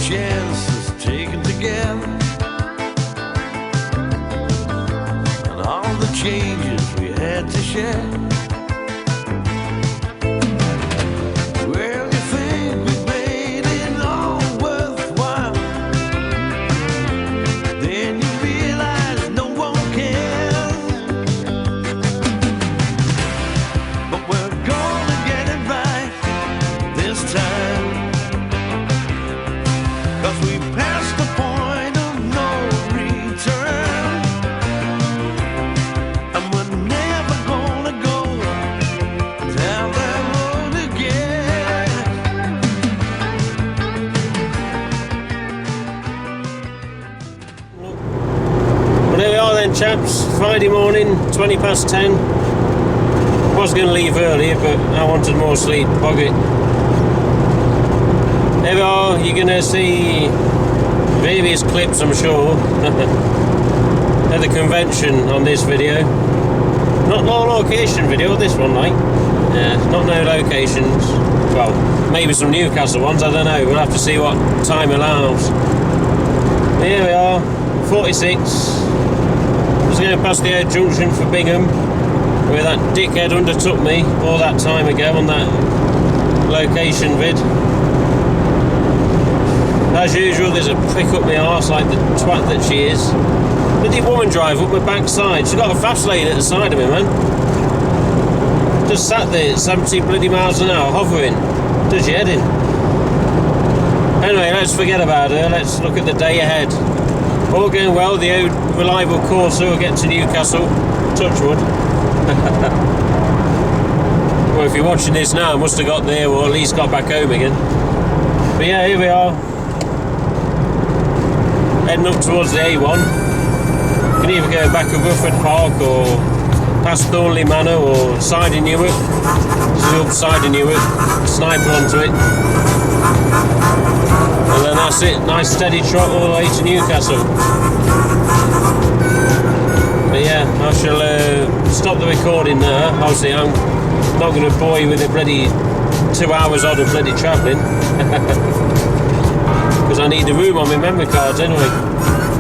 Chances taken together, and all the changes we had to share. Well, you think we made it all worthwhile, then you realize no one cares. But we're gonna get it right this time. 'Cause we passed the point of no return, and we're never gonna go down that road again. Well, there we are then, chaps. Friday morning, 20 past 10. Was going to leave earlier, but I wanted more sleep. Bog it. There we are, you're going to see various clips, I'm sure, at the convention on this video. Not no location video, this one, like. Yeah, not no locations. Well, maybe some Newcastle ones, I don't know. We'll have to see what time allows. Here we are, 46. Just going past the old junction for Bingham, where that dickhead undertook me all that time ago on that location vid. As usual, there's a prick up my arse like the twat that she is. Bloody woman drive up my backside. She's got a fast lane at the side of me, man. Just sat there at 70 bloody miles an hour, hovering. Does your head in. Anyway, let's forget about her. Let's look at the day ahead. All going well. The old reliable courser will get to Newcastle. Touchwood. Well, if you're watching this now, I must have got there, or at least got back home again. But yeah, here we are. Heading up towards the A1. You can either go back to Rufford Park or past Thornley Manor or side of Newark. This is up side of Newark. Sniper onto it. And then that's it. Nice steady trot all the way to Newcastle. But yeah, I shall stop the recording there. Obviously, I'm not going to bore you with a bloody 2 hours odd of bloody travelling. Because I need the room on my memory cards anyway.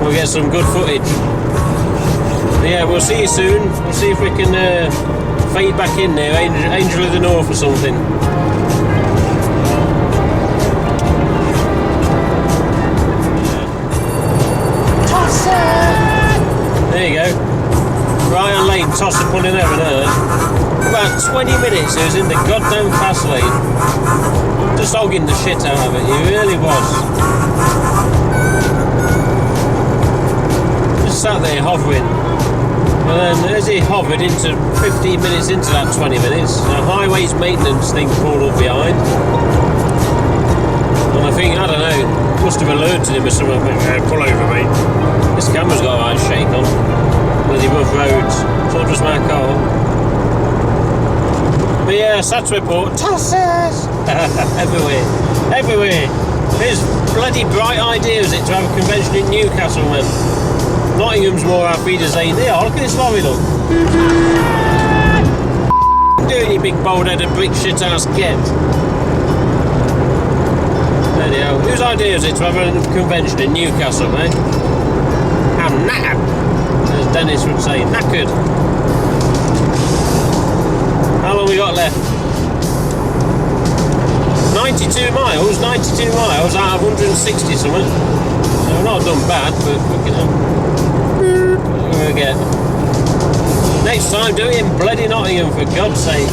We'll get some good footage. But yeah, we'll see you soon. We'll see if we can fade back in there, Angel of the North or something. There you go. Right on lane, toss the pulling over there. About 20 minutes it was in the goddamn fast lane. Just hogging the shit out of it, he really was. Just sat there hovering. And then as he hovered into 15 minutes into that 20 minutes, a highways maintenance thing pulled up behind. And I think, I don't know, must have alerted him or something. Pull over, mate. This camera's got a right shake on. Bloody rough roads. It's not just my car. But yeah, SATS report. Tosses! Everywhere. There's bloody bright idea, is it, to have a convention in Newcastle, man. Nottingham's more Auf Wiedersehen. They are, look at this lorry, look. Doing you big bold-headed brick shit-ass get. Anyhow, whose idea is it to have a convention in Newcastle, eh? I'm knackered, as Dennis would say, knackered. How long we got left? 92 miles out of 160 something. We've not done bad, but fucking hell. We'll get. Next time, do it in bloody Nottingham, for God's sake.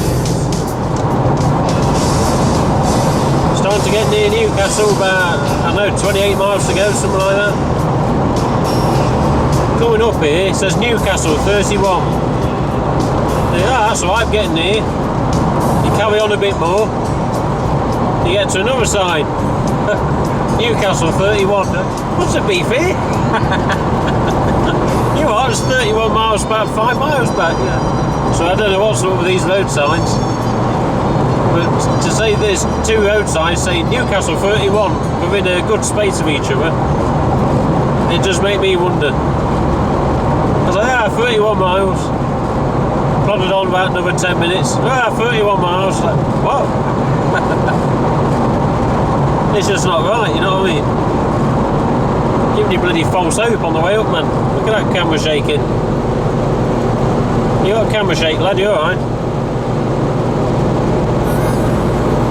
Starting to get near Newcastle, about, I don't know, 28 miles to go, something like that. Coming up here, it says Newcastle 31. Yeah, that's right, I'm getting near. You carry on a bit more, you get to another side. Newcastle 31. What's the beef here? You are, it's 31 miles back, 5 miles back. Yeah. So I don't know what's up with these road signs. But say there's two road signs saying Newcastle 31 within a good space of each other. It does make me wonder. I was like, 31 miles. Plodded on about another 10 minutes. 31 miles. Like, what? It's just not right, you know what I mean? Giving you bloody false hope on the way up, man. Look at that camera shaking. You got a camera shake, lad, you alright?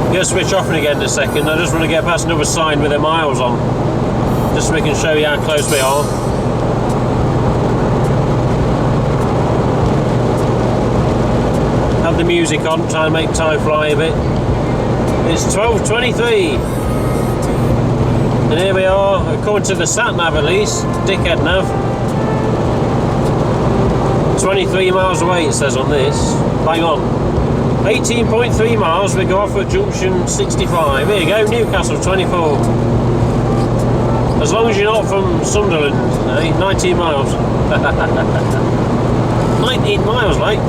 I'm going to switch off again in a second. I just want to get past another sign with the miles on. Just so we can show you how close we are. Have the music on, try and make time fly a bit. It's 12:23. And here we are, according to the sat nav at least, dickhead nav. 23 miles away it says on this. Bang on. 18.3 miles, we go off at junction 65. Here you go, Newcastle 24. As long as you're not from Sunderland, 19 miles. 19 miles, like.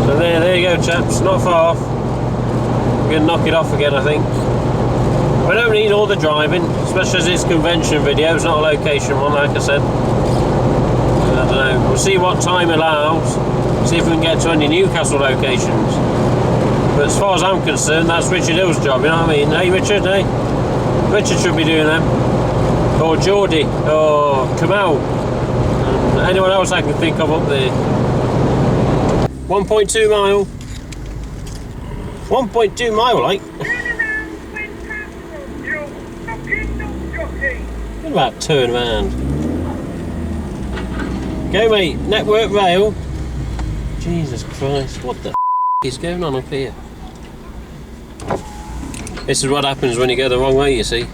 So there you go, chaps, not far off. We're going to knock it off again, I think. We don't need all the driving, especially as it's convention video, it's not a location one, like I said. I don't know, we'll see what time allows, see if we can get to any Newcastle locations. But as far as I'm concerned, that's Richard Hill's job, you know what I mean? Hey Richard, hey? Richard should be doing them. Or Geordie, or Kamal. And anyone else I can think of up there. 1.2 mile. 1.2 mile, like. What about turn around? Go, mate. Network rail. Jesus Christ, what the is going on up here? This is what happens when you go the wrong way, you see.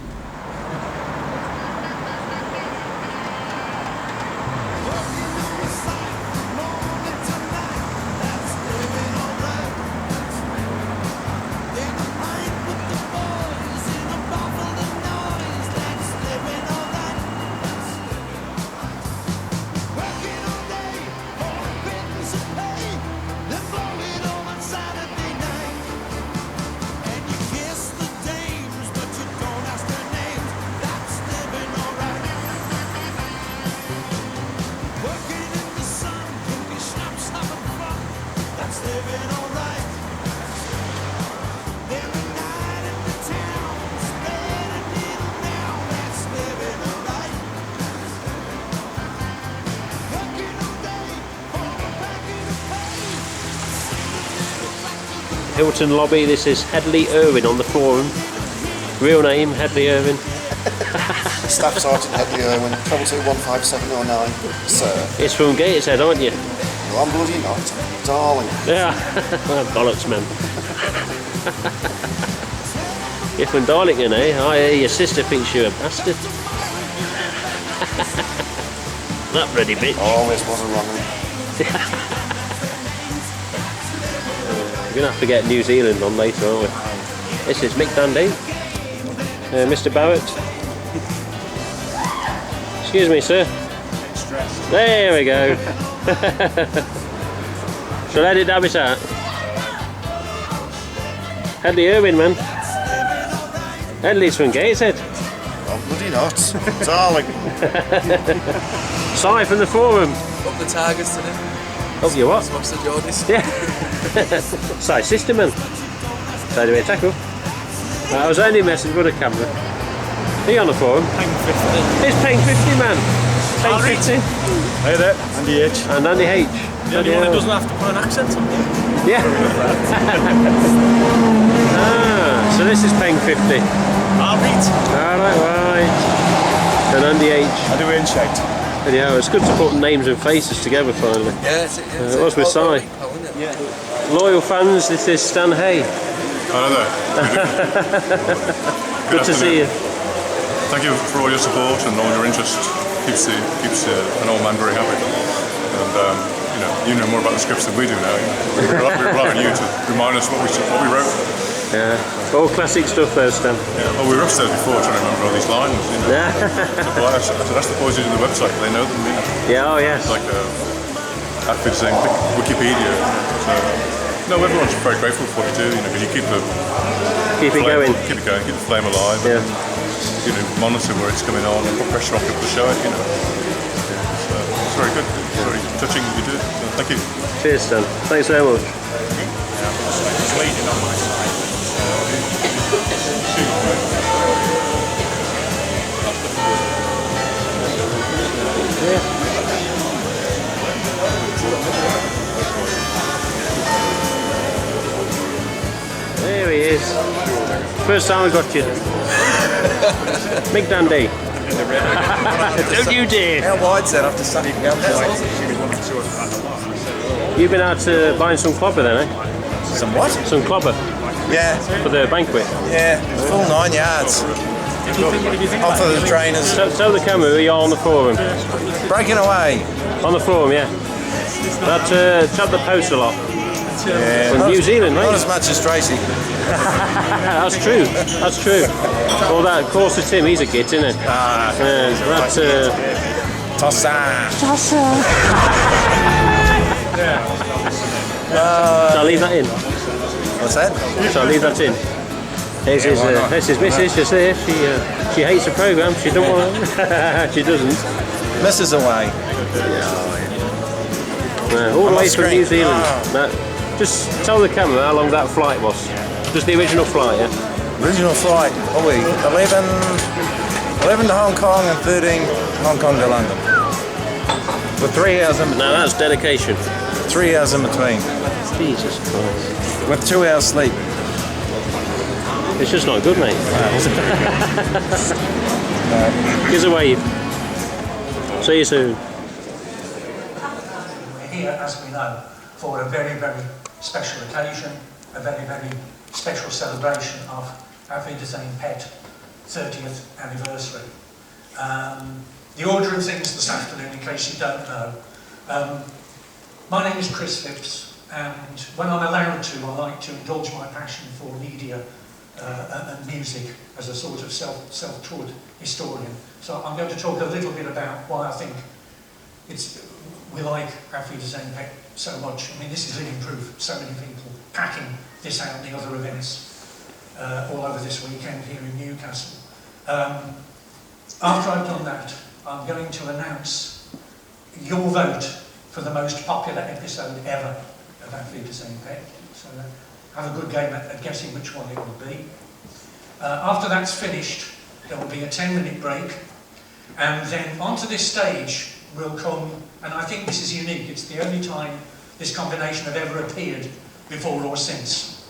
Hilton lobby, this is Hedley Irwin on the forum. Real name, Hedley Irwin. Staff Sergeant Hedley Irwin, 15709, sir. It's from Gateshead, aren't you? Well, I'm bloody not, darling. Yeah, bollocks, man. You're from Darlington, eh? I hear your sister thinks you're a bastard. That bloody bitch. Always wasn't wrong. We're going to have to get New Zealand on later, aren't we? This is Mick Dandy. Mr. Barrett. Excuse me, sir. There we go. Shall I let it dab it out? Hedley Irwin, man. Hedley's from Gateshead. I'm bloody not, darling. Si from the forum. Up the Tigers today. Up your what? Smash the Geordies. Yeah. Si sister, man. Side away tackle. I was only messing with a camera. Are you on the forum? Peng 50. It's Peng 50, man. Peng 50. Hey there, Andy H. And Andy H. The only one who doesn't have to put an accent on it. Yeah. So this is Peng 50. Alright. Right. And Andy H. I do in shaped. And yeah, it's good to put names and faces together finally. Yeah, it's It was with Si. Yeah. Loyal fans, this is Stan Hay. Hello there. Good to see you. Thank you for all your support and all your interest. Keeps an old man very happy. And you know more about the scripts than we do now. We rely on you to remind us what we wrote. Yeah, all classic stuff there, Stan. Yeah. Well, we were upstairs before trying to remember all these lines. You know. Yeah. So that's the point of the website. They know them. You know. Yeah, oh yes. Like after saying Wikipedia. So No, everyone's very grateful for what you do, you know, because you keep the Keep it flame, going. keep it going, keep the flame alive. Yeah. And, you know, monitor where it's coming on and put pressure on people to show it. You know, so it's very good. It's very touching what you do. So thank you. Cheers, Stan. Thanks very much. It's leading on my side. There he is. First time we got you. Big Dandy. Don't you dare. How wide's that after Sunday to go? You've been out buying some clobber then, eh? Some what? Some clobber Yeah, for the banquet. yeah, full 9 yards. Off of the trainers. Tell the camera you're on the forum. Breaking away. On the forum, yeah. That chap that posts a lot. Yeah, From New Zealand, not right? as much as Tracy. That's true. That's true. Well, that of course to Tim, he's a git, isn't it? That's Tossa. Shall I leave that in? What's that? Shall I leave that in? There's his, why not? there's his missus just there. She hates the programme. She don't want to. She doesn't. Misses away. All the on way from screen. New Zealand. No, just tell the camera how long that flight was. Just the original flight, yeah? Original flight, 11 to Hong Kong and 13 Hong Kong to London. With 3 hours in between. Now that's dedication. 3 hours in between. Jesus Christ. With 2 hours sleep. It's just not good, mate. Give us a wave. See you soon. We're here, as we know, for a very, very special occasion, a very, very special celebration of Auf Wiedersehen Pet 30th anniversary. The order of things this afternoon, in case you don't know, my name is Chris Phipps, and when I'm allowed to, I like to indulge my passion for media and music as a sort of self-taught historian. So I'm going to talk a little bit about why I think we like Auf Wiedersehen Pet so much. I mean, this is living proof. So many people packing this out and the other events all over this weekend here in Newcastle. After I've done that, I'm going to announce your vote for the most popular episode ever of Auf Wiedersehen Pet. So have a good game at guessing which one it will be. After that's finished, there will be a 10-minute break, and then onto this stage will come, and I think this is unique, it's the only time this combination have ever appeared before or since.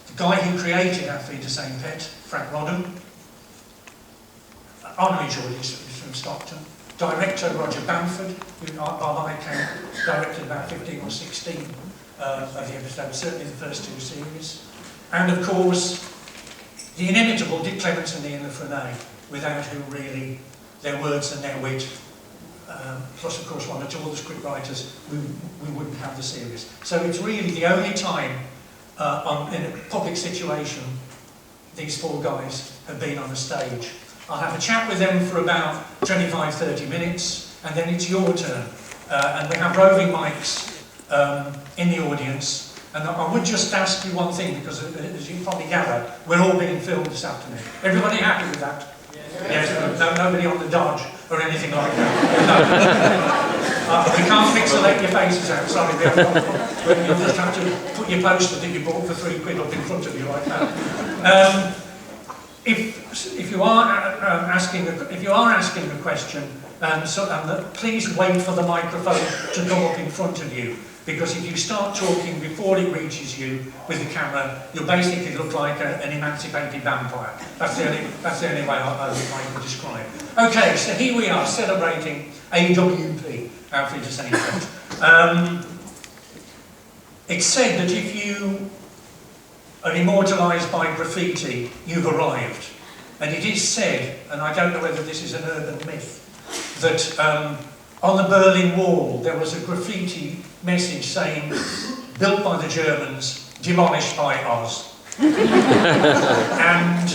The guy who created Auf Wiedersehen Pet, Frank Rodham, honorary George is from Stockton, director Roger Bamford, who by my count directed about 15 or 16 of the episodes, certainly the first 2 series, and of course the inimitable Dick Clements and Ian Lefrenay, without whom really their words and their wit, plus of course one or two other script writers, we wouldn't have the series. So it's really the only time in a public situation these 4 guys have been on a stage. I'll have a chat with them for about 25-30 minutes, and then it's your turn. And we have roving mics in the audience. And I would just ask you one thing, because as you probably gather, we're all being filmed this afternoon. Everybody happy with that? Yes, nobody on the dodge or anything like that. We can't pixelate your faces out, sorry. You'll just have to put your poster that you bought for £3 up in front of you like that. If you are asking a question, please wait for the microphone to come up in front of you, because if you start talking before it reaches you with the camera, you'll basically look like an emancipated vampire. That's the only way I can describe. Okay, so here we are celebrating AWP, Auf Wiedersehen Pet. It's said that if you are immortalised by graffiti, you've arrived. And it is said, and I don't know whether this is an urban myth, that on the Berlin Wall there was a graffiti message saying, built by the Germans, demolished by Oz. And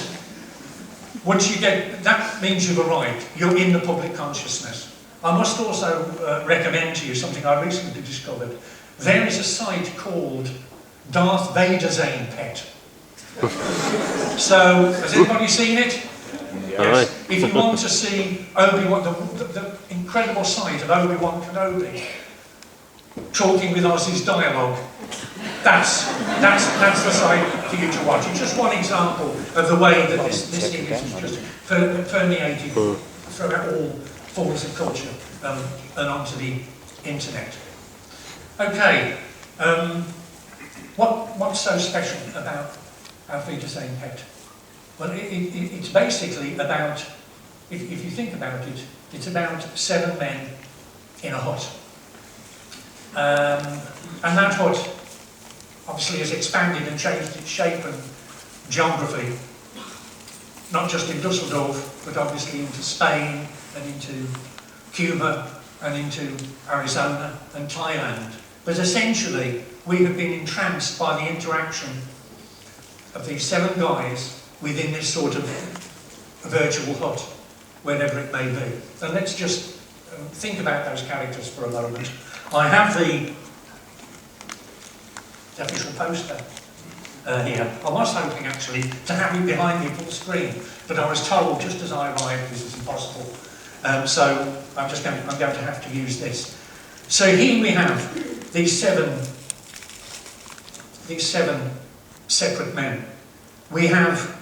once you get, that means you've arrived, you're in the public consciousness. I must also recommend to you something I recently discovered. There is a site called Darth Wiedersehen Pet. So, has anybody seen it? Yes. If you want to see Obi-Wan, the incredible sight of Obi-Wan Kenobi talking with Ozzy's dialogue, that's the sight for you to watch. It's just one example of the way that this series is just permeated throughout all forms of culture and onto the internet. Okay, what's so special about Auf Wiedersehen Pet? Well, it's basically about, if you think about it, it's about 7 men in a hut. And that hut obviously has expanded and changed its shape and geography, not just in Dusseldorf, but obviously into Spain and into Cuba and into Arizona and Thailand. But essentially, we have been entranced by the interaction of these 7 guys within this sort of virtual hut, wherever it may be. So let's just think about those characters for a moment. I have the official poster here. I was hoping actually to have it behind me full screen, but I was told just as I arrived this was impossible. So I'm going to have to use this. So here we have these seven separate men. We have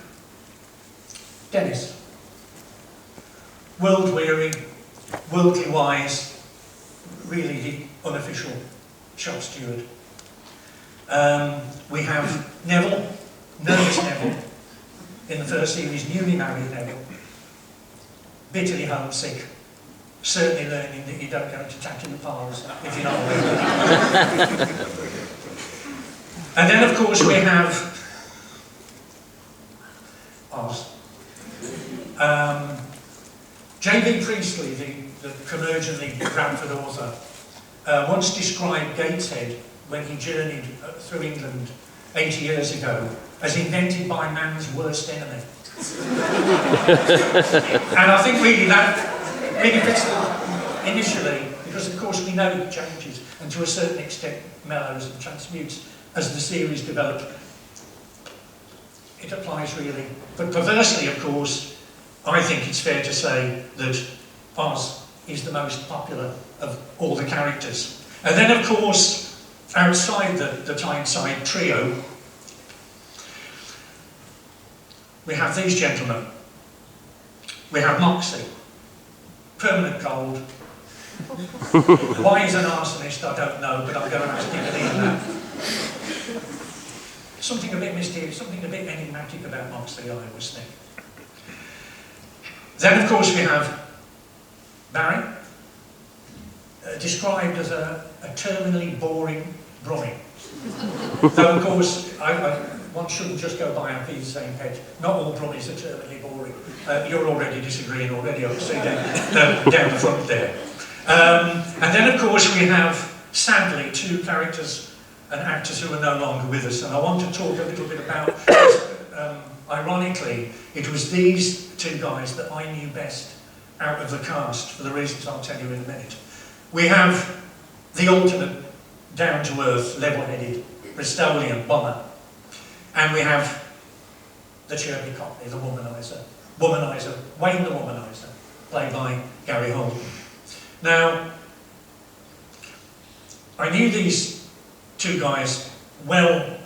Dennis, world-weary, worldly wise, really the unofficial shop steward. We have Neville, nervous Neville, in the first series, newly married Neville, bitterly homesick, certainly learning that you don't go to tattoo parlours if you're not aware. And then of course we have Oz. J.B. Priestley, the curmudgeonly Bradford author, once described Gateshead, when he journeyed through England 80 years ago, as invented by man's worst enemy. And I think really that really fits initially, because of course we know it changes, and to a certain extent mellows and transmutes as the series develops. It applies really. But perversely, of course, I think it's fair to say that Oz is the most popular of all the characters. And then, of course, outside the Tyneside trio, we have these gentlemen. We have Moxie, permanent cold. Why he's an arsonist, I don't know, but I'm going to ask him to leave that. Something a bit mysterious, something a bit enigmatic about Moxie, I always think. Then, of course, we have Barry, described as a terminally boring brummie. Though, of course, one shouldn't just go by Auf Wiedersehen Pet. Not all brummies are terminally boring. You're already disagreeing already, I see down the front there. And then, of course, we have, sadly, 2 characters and actors who are no longer with us. And I want to talk a little bit about, ironically, it was these 2 guys that I knew best out of the cast, for the reasons I'll tell you in a minute. We have the ultimate down-to-earth, level-headed Bristolian bomber. And we have the chirpy cockney, the womaniser, Wayne the Womaniser, played by Gary Holden. Now, I knew these 2 guys well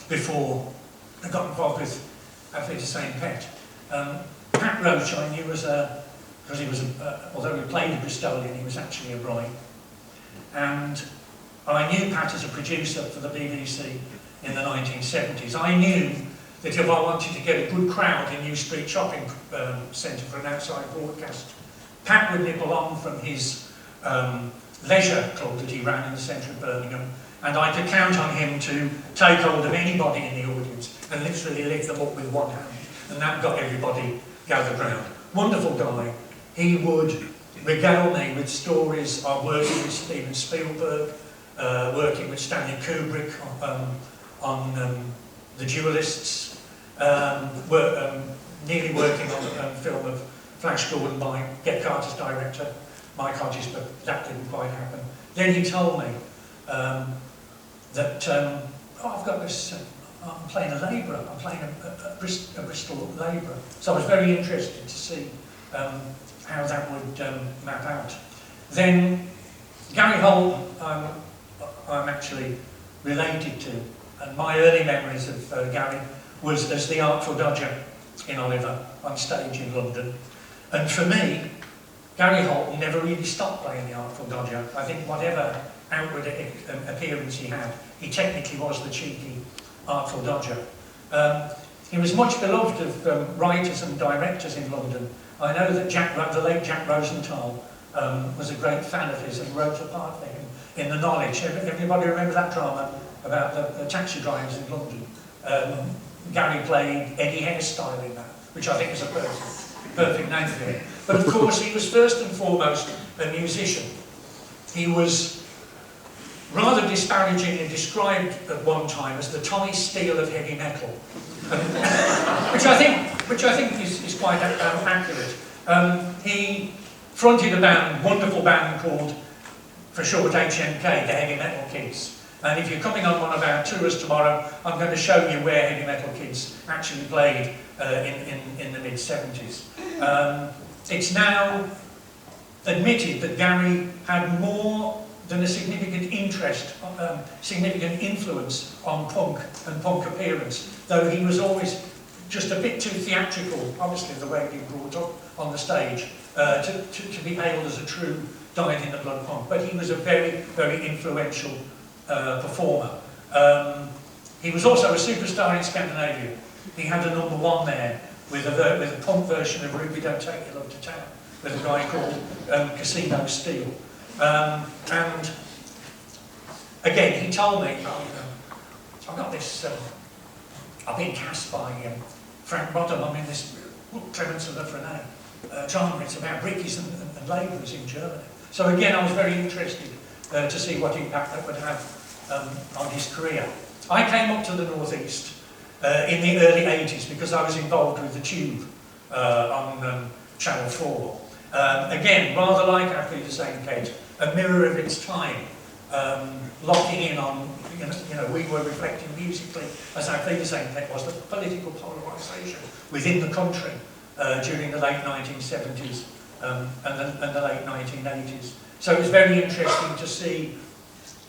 before I got involved with Auf Wiedersehen Pet. Pat Roach I knew as because he was, although he played a Bristolian, he was actually a Roy. And I knew Pat as a producer for the BBC in the 1970s. I knew that if I wanted to get a good crowd in New Street Shopping Centre for an outside broadcast, Pat would nip along from his leisure club that he ran in the centre of Birmingham, and I could count on him to take hold of anybody in the audience and literally lift them up with one hand, and that got everybody gathered round. Wonderful guy. He would regale me with stories of working with Steven Spielberg, working with Stanley Kubrick on The Duelists, nearly working on a film of Flash Gordon by Get Carter's director, Mike Hodges, but that didn't quite happen. Then he told me that oh, I've got this, I'm playing a labourer, I'm playing a Bristol labourer. So I was very interested to see how that would map out. Then Gary Holt, I'm actually related to, and my early memories of Gary was as the Artful Dodger in Oliver on stage in London. And for me, Gary Holt never really stopped playing the Artful Dodger. I think whatever outward appearance he had, he technically was the cheeky Artful Dodger. He was much beloved of writers and directors in London. I know that the late Jack Rosenthal was a great fan of his and wrote a part for him in The Knowledge. Everybody remember that drama about the taxi drivers in London? Gary played Eddie Hairstyle in that, which I think is a perfect name for him. But of course, he was first and foremost a musician. He was rather disparagingly described at one time as the Tommy Steele of heavy metal, which I think is quite accurate. He fronted a band, wonderful band called, for short, HMK, the Heavy Metal Kids. And if you're coming on one of our tours tomorrow, I'm going to show you where Heavy Metal Kids actually played in the mid-70s. It's now admitted that Gary had more than a significant interest, significant influence on punk and punk appearance, though he was always just a bit too theatrical, obviously the way he brought up on the stage, to be hailed as a true dyed-in-the-blood punk. But he was a very, very influential performer. He was also a superstar in Scandinavia. He had a #1 there with a punk version of Ruby Don't Take Your Love to Town with a guy called Casino Steel. And again, he told me, I've got this, I've been cast by Frank Rodham. I'm in this Clemens and Lefrenay drama. It's about brickies and labourers in Germany. So again, I was very interested to see what impact that would have on his career. I came up to the Northeast in the early 80s because I was involved with the Tube on Channel 4. Again, rather like Auf Wiedersehen Pet, a mirror of its time, locking in on, we were reflecting musically, as Auf Wiedersehen Pet was, the political polarisation within the country during the late 1970s and the late 1980s. So it was very interesting to see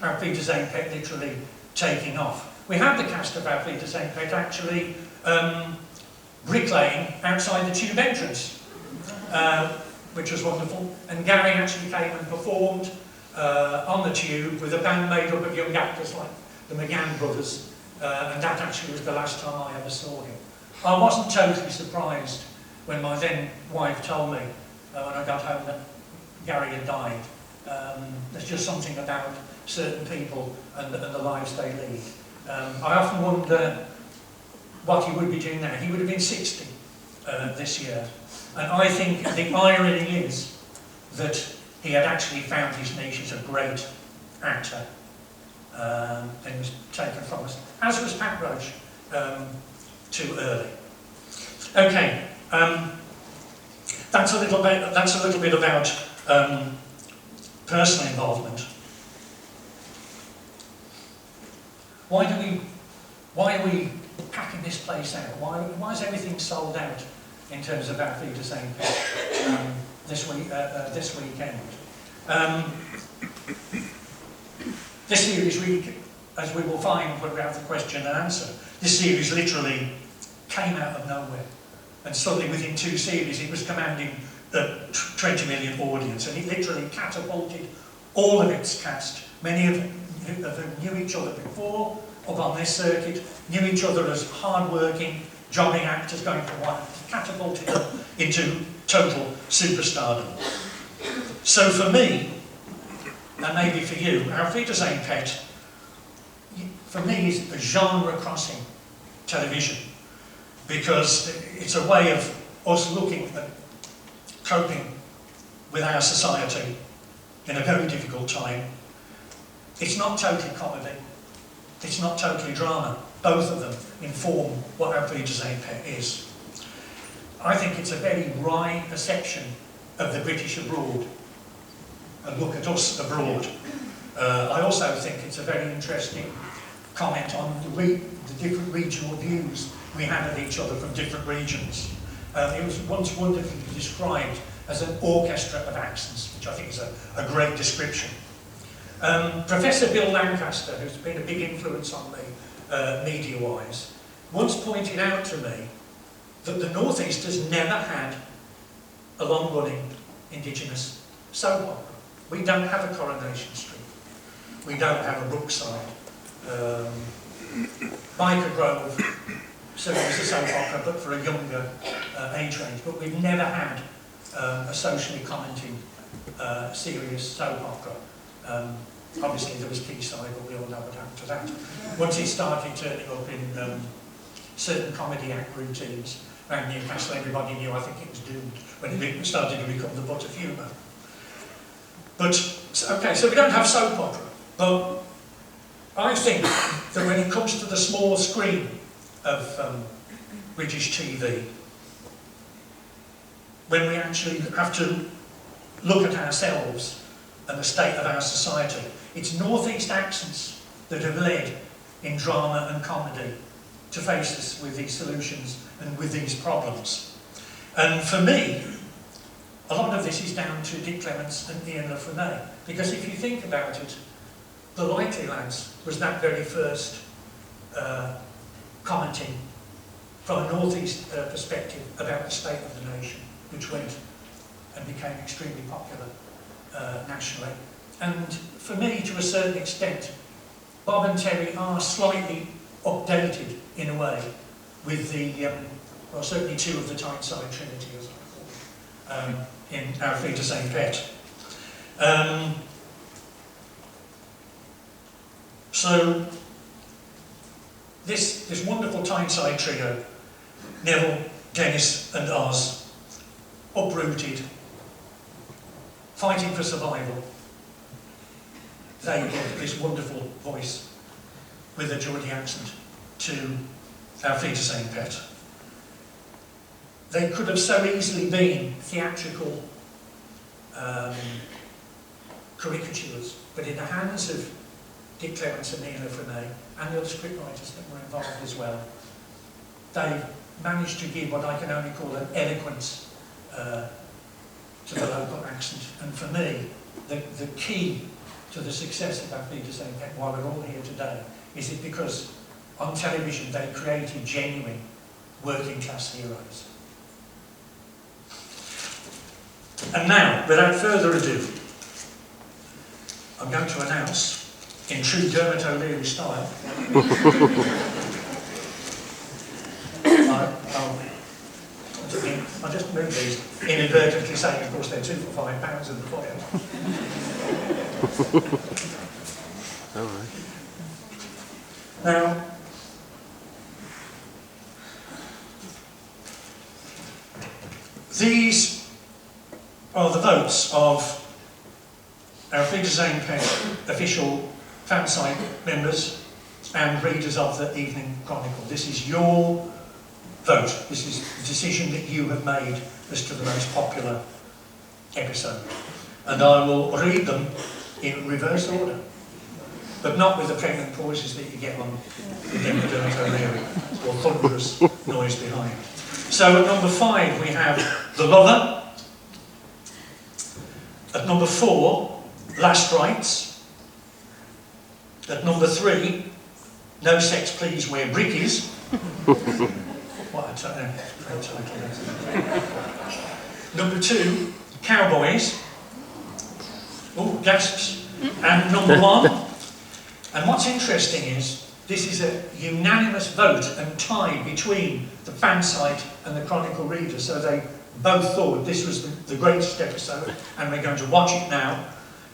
Auf Wiedersehen Pet literally taking off. We had the cast of Auf Wiedersehen Pet actually bricklaying outside the Tube entrance, which was wonderful. And Gary actually came and performed on the Tube with a band made up of young actors like the McGann brothers, and that actually was the last time I ever saw him. I wasn't totally surprised when my then wife told me when I got home that Gary had died. There's just something about certain people and the lives they lead. I often wonder what he would be doing now. He would have been 60 this year. And I think the irony is that he had actually found his niche as a great actor and was taken from us, as was Pat Roach, too early. Okay, that's a little bit about personal involvement. Why are we packing this place out? Why is everything sold out in terms of Auf Wiedersehen this weekend? This series, as we will find when we have the question and answer, this series literally came out of nowhere, and suddenly within 2 series it was commanding a 20 million audience, and it literally catapulted all of its cast. Many of them knew each other before, up on this circuit, knew each other as hard-working, jobbing actors going for one, catapulted them into total superstardom. So for me, and maybe for you, Auf Wiedersehen Pet, for me, is a genre-crossing television, because it's a way of us looking at coping with our society in a very difficult time. It's not totally comedy, it's not totally drama. Both of them inform what Auf Wiedersehen Pet is. I think it's a very wry perception of the British abroad, and look at us abroad. I also think it's a very interesting comment on the different regional views we had of each other from different regions. It was once wonderfully described as an orchestra of accents, which I think is a great description. Professor Bill Lancaster, who's been a big influence on me media-wise, once pointed out to me that the North East has never had a long-running Indigenous soap opera. We don't have a Coronation Street. We don't have a Brookside. Biker Grove certainly was a soap opera, but for a younger age range. But we've never had a socially commenting serious soap opera. Obviously there was Quayside, but we all know what happened to that. Once it started turning up in certain comedy act routines around Newcastle, everybody knew I think it was doomed when it started to become the butt of humour. But, okay, so we don't have soap opera, but I think that when it comes to the small screen of British TV, when we actually have to look at ourselves and the state of our society, it's North East accents that have led in drama and comedy to face us with these solutions and with these problems. And for me, a lot of this is down to Dick Clements and Ian Lafreniere, because if you think about it, The Likely Lads was that very first commenting from a North East perspective about the state of the nation, which went and became extremely popular nationally. And for me, to a certain extent, Bob and Terry are slightly updated in a way with the, well, certainly two of the Tyneside Trinity, as I call them, in Auf Wiedersehen Pet. So this wonderful Tyneside trio, Neville, Dennis and Oz, uprooted, fighting for survival, they gave this wonderful voice with a Geordie accent to Auf Wiedersehen Pet. They could have so easily been theatrical caricatures, but in the hands of Dick Clements and Ian Lafreniere and the other scriptwriters that were involved as well, they managed to give what I can only call an eloquence to the local accent. And for me, the key to the success of Auf Wiedersehen Pet, while we're all here today, is it because on television they created genuine working class heroes. And now, without further ado, I'm going to announce, in true Dermot O'Leary style, I'll just move these, inadvertently saying, of course, they're £2 for £5 in the foyer. All right. Now, these are the votes of Auf Wiedersehen Pet official fan site members and readers of the Evening Chronicle. This is your vote. This is the decision that you have made as to the most popular episode. And I will read them in reverse order, but not with the pregnant pauses that you get on the Dermot O'Leary or thunderous noise behind. So at number 5 we have The Lover. At number 4, Last Rites. At number 3, No Sex Please Wear Brickies. What a title. Number 2, Cowboys. Oh, gasps. And number 1. And what's interesting is, this is a unanimous vote and tie between the fan site and the Chronicle readers, so they both thought this was the greatest episode, and we're going to watch it now.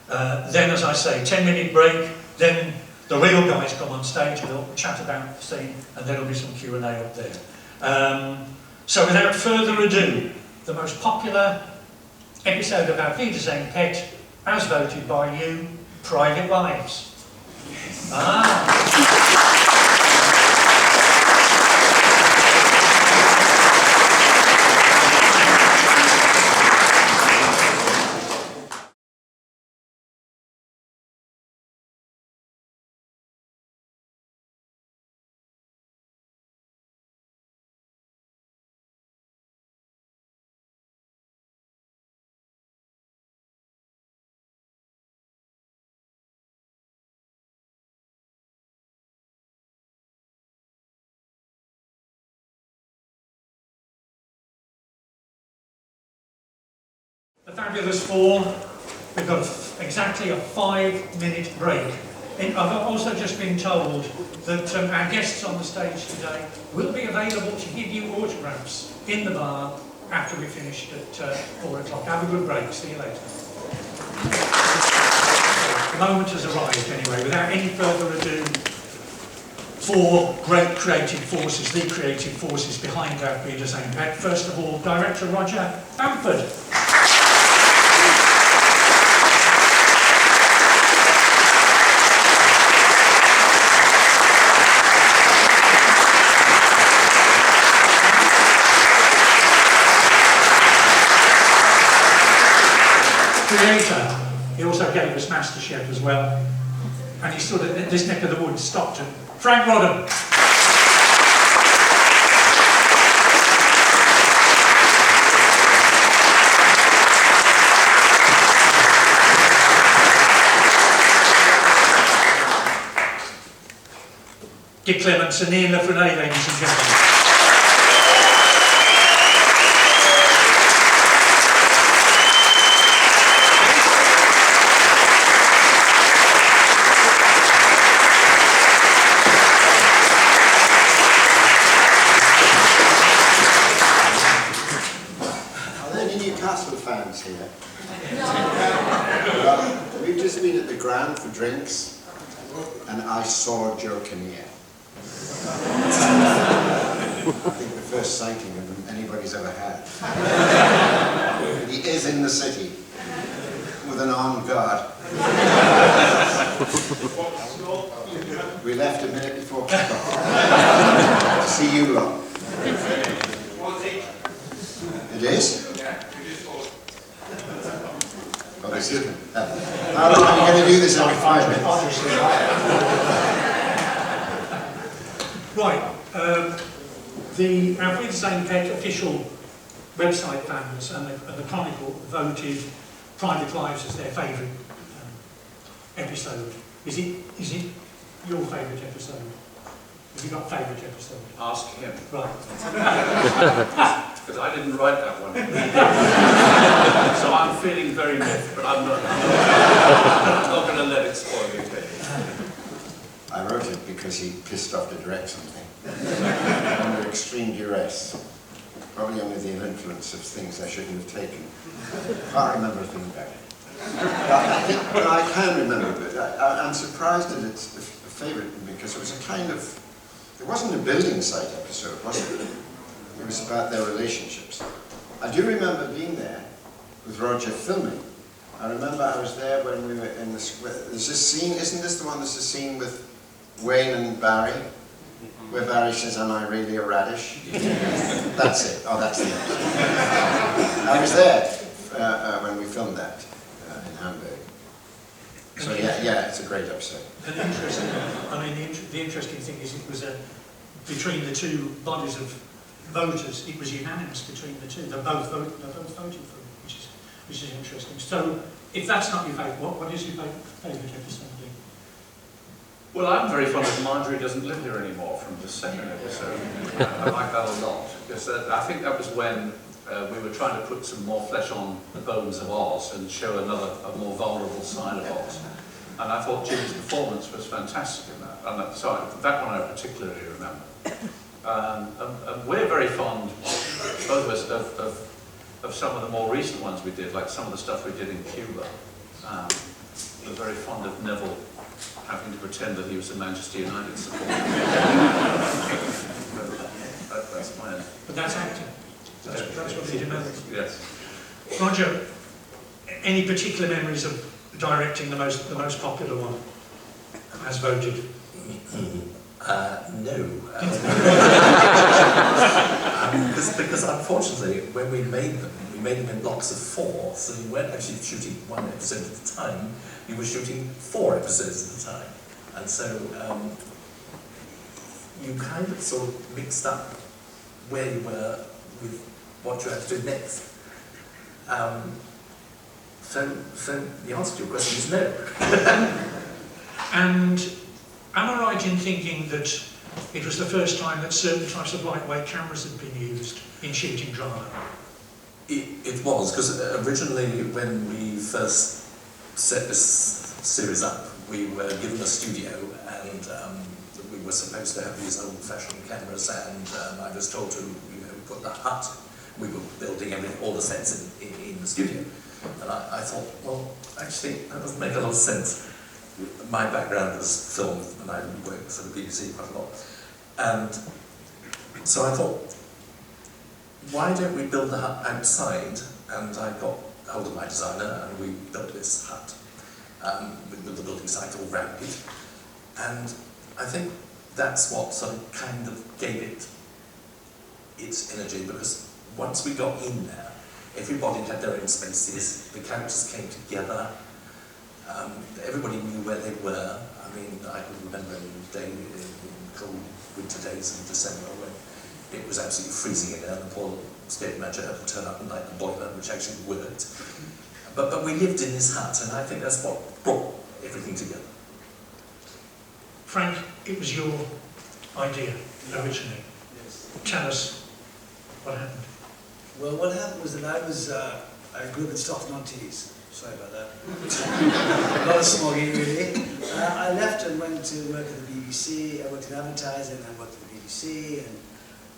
Then, as I say, 10-minute break, then the real guys come on stage and they'll chat about the scene, and there'll be some Q&A up there. So without further ado, the most popular episode of Auf Wiedersehen Pet, as voted by you, Private Lives. The fabulous four, we've got exactly a 5-minute break. And I've also just been told that our guests on the stage today will be available to give you autographs in the bar after we're finished at 4 o'clock. Have a good break. See you later. The moment has arrived anyway. Without any further ado, four great creative forces, the creative forces behind Auf Wiedersehen Pet. First of all, Director Roger Bamford. Creator. He also gave us Master Chef as well. And he stood at this neck of the woods, Stockton. Frank Rodham. Dick Clements and Ian Lafreniere, ladies and gentlemen. Newcastle fans here. We've just been at the Grand for drinks, and I saw Joe Kinnear. I think the first sighting of him anybody's ever had. He is in the city with an armed guard. We left a minute before kickoff to see you lot. It is? Oh, this is how long are you going to do this every 5 minutes? Right, the Auf Wiedersehen Pet official website fans and the Chronicle voted Private Lives as their favourite episode. Is it your favourite episode? Have you got a favourite episode? Ask him. Right. Because I didn't write that one. So I'm feeling very miffed, but I'm not going to let it spoil the occasion. I wrote it because he pissed off to direct something. Under extreme duress. Probably under the influence of things I shouldn't have taken. Can't remember a thing about it. But I can remember it. I'm surprised that it's a favourite because it was a kind of... It wasn't a building site episode, was it? It was about their relationships. I do remember being there with Roger filming. I remember I was there when we were in the square. There's this scene, isn't this the one, there's a scene with Wayne and Barry, where Barry says, "Am I really a radish?" That's it. Oh, that's the episode. I was there when we filmed that in Hamburg. So yeah, it's a great episode. And interesting, I mean, the interesting thing is it was between the two bodies of voters, it was unanimous between the two. They both voted for it, which is interesting. So, if that's not your favourite, what is your favourite episode? Well, I'm very fond of Marjorie Doesn't Live Here Anymore from the second episode. I like that a lot, because I think that was when we were trying to put some more flesh on the bones of Oz and show a more vulnerable side of Oz. And I thought Jimmy's performance was fantastic in that. And so that one I particularly remember. And we're very fond, both of us, of some of the more recent ones we did, like some of the stuff we did in Cuba. We're very fond of Neville having to pretend that he was a Manchester United supporter. That's my... But that's acting. That's what he demands. Yes. Roger, any particular memories of directing the most popular one as voted? No. Because unfortunately, when we made them in blocks of 4, so you weren't actually shooting one episode at a time, you were shooting 4 episodes at a time. And so you kind of sort of mixed up where you were with what you had to do next. So the answer to your question is no. And am I right in thinking that it was the first time that certain types of lightweight cameras had been used in shooting drama? It was, because originally when we first set this series up, we were given a studio and we were supposed to have these old-fashioned cameras, and I was told to, put the hut. We were building all the sets in the studio. And I thought, well, actually, that doesn't make a lot of sense. My background was film, and I worked for the BBC quite a lot. And so I thought, why don't we build the hut outside? And I got hold of my designer, and we built this hut with the building site all round it. And I think that's what sort of kind of gave it its energy, because once we got in there, everybody had their own spaces, the characters came together, everybody knew where they were. I mean, I can remember in cold winter days in December when it was absolutely freezing in there, and the poor state manager had to turn up and light the boiler, which actually worked. But we lived in this hut, and I think that's what brought everything together. Frank, it was your idea originally. Yes. Tell us what happened. Well, what happened was that I grew up in Stockton-on-Tees. Sorry about that. Not a smoggy, really. I left and went to work at the BBC. I worked in advertising, I worked at the BBC,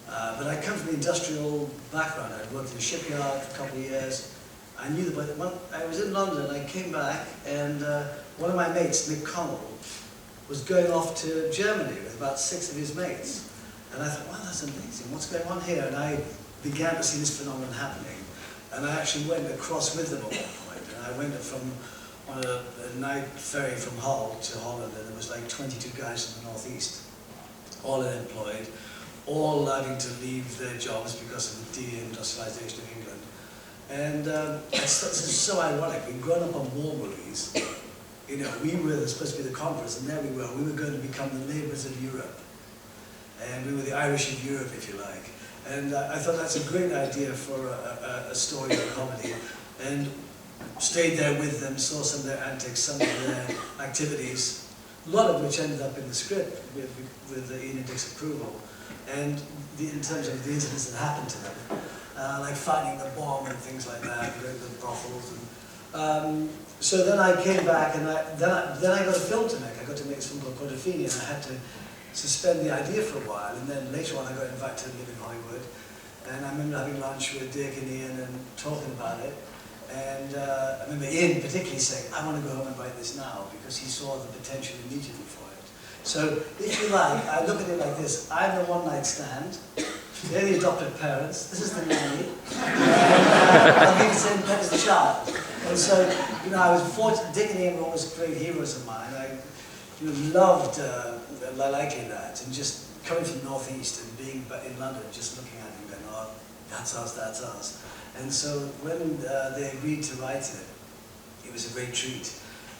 but I come from an industrial background. I worked in a shipyard for a couple of years. I knew that I was in London, I came back, and one of my mates, Mick Connell, was going off to Germany with about 6 of his mates. And I thought, wow, that's amazing, what's going on here? And I began to see this phenomenon happening. And I actually went across with them at one point. And I went on a night ferry from Hull to Holland, and there was like 22 guys from the northeast, all unemployed, all having to leave their jobs because of the deindustrialization of England. And it's so ironic. We'd grown up on war movies. We were supposed to be the conquerors, and there we were going to become the labourers of Europe. And we were the Irish of Europe, if you like. And I thought that's a great idea for a story or a comedy. And stayed there with them, saw some of their antics, some of their activities, a lot of which ended up in the script with Ian and Dick's approval. And in terms of the incidents that happened to them, like finding the bomb and things like that, going to the brothels. And, so then I came back, and then I got a film to make. I got to make this film called Quadrophenia, and I had to suspend the idea for a while. And then later on, I got invited to live in Hollywood. And I remember having lunch with Dick and Ian and talking about it. And I remember Ian particularly saying, I want to go home and write this now, because he saw the potential immediately for it. So, if you like, I look at it like this. I'm the one-night stand. They're the adopted parents. This is the nanny. I'll be the same pet as the child. And so, I was fortunate. Dick and Ian were always great heroes of mine. I loved liking that, and just coming from the northeast and being in London, just looking at it and going, oh, that's us, that's us. And so when they agreed to write it, it was a great treat.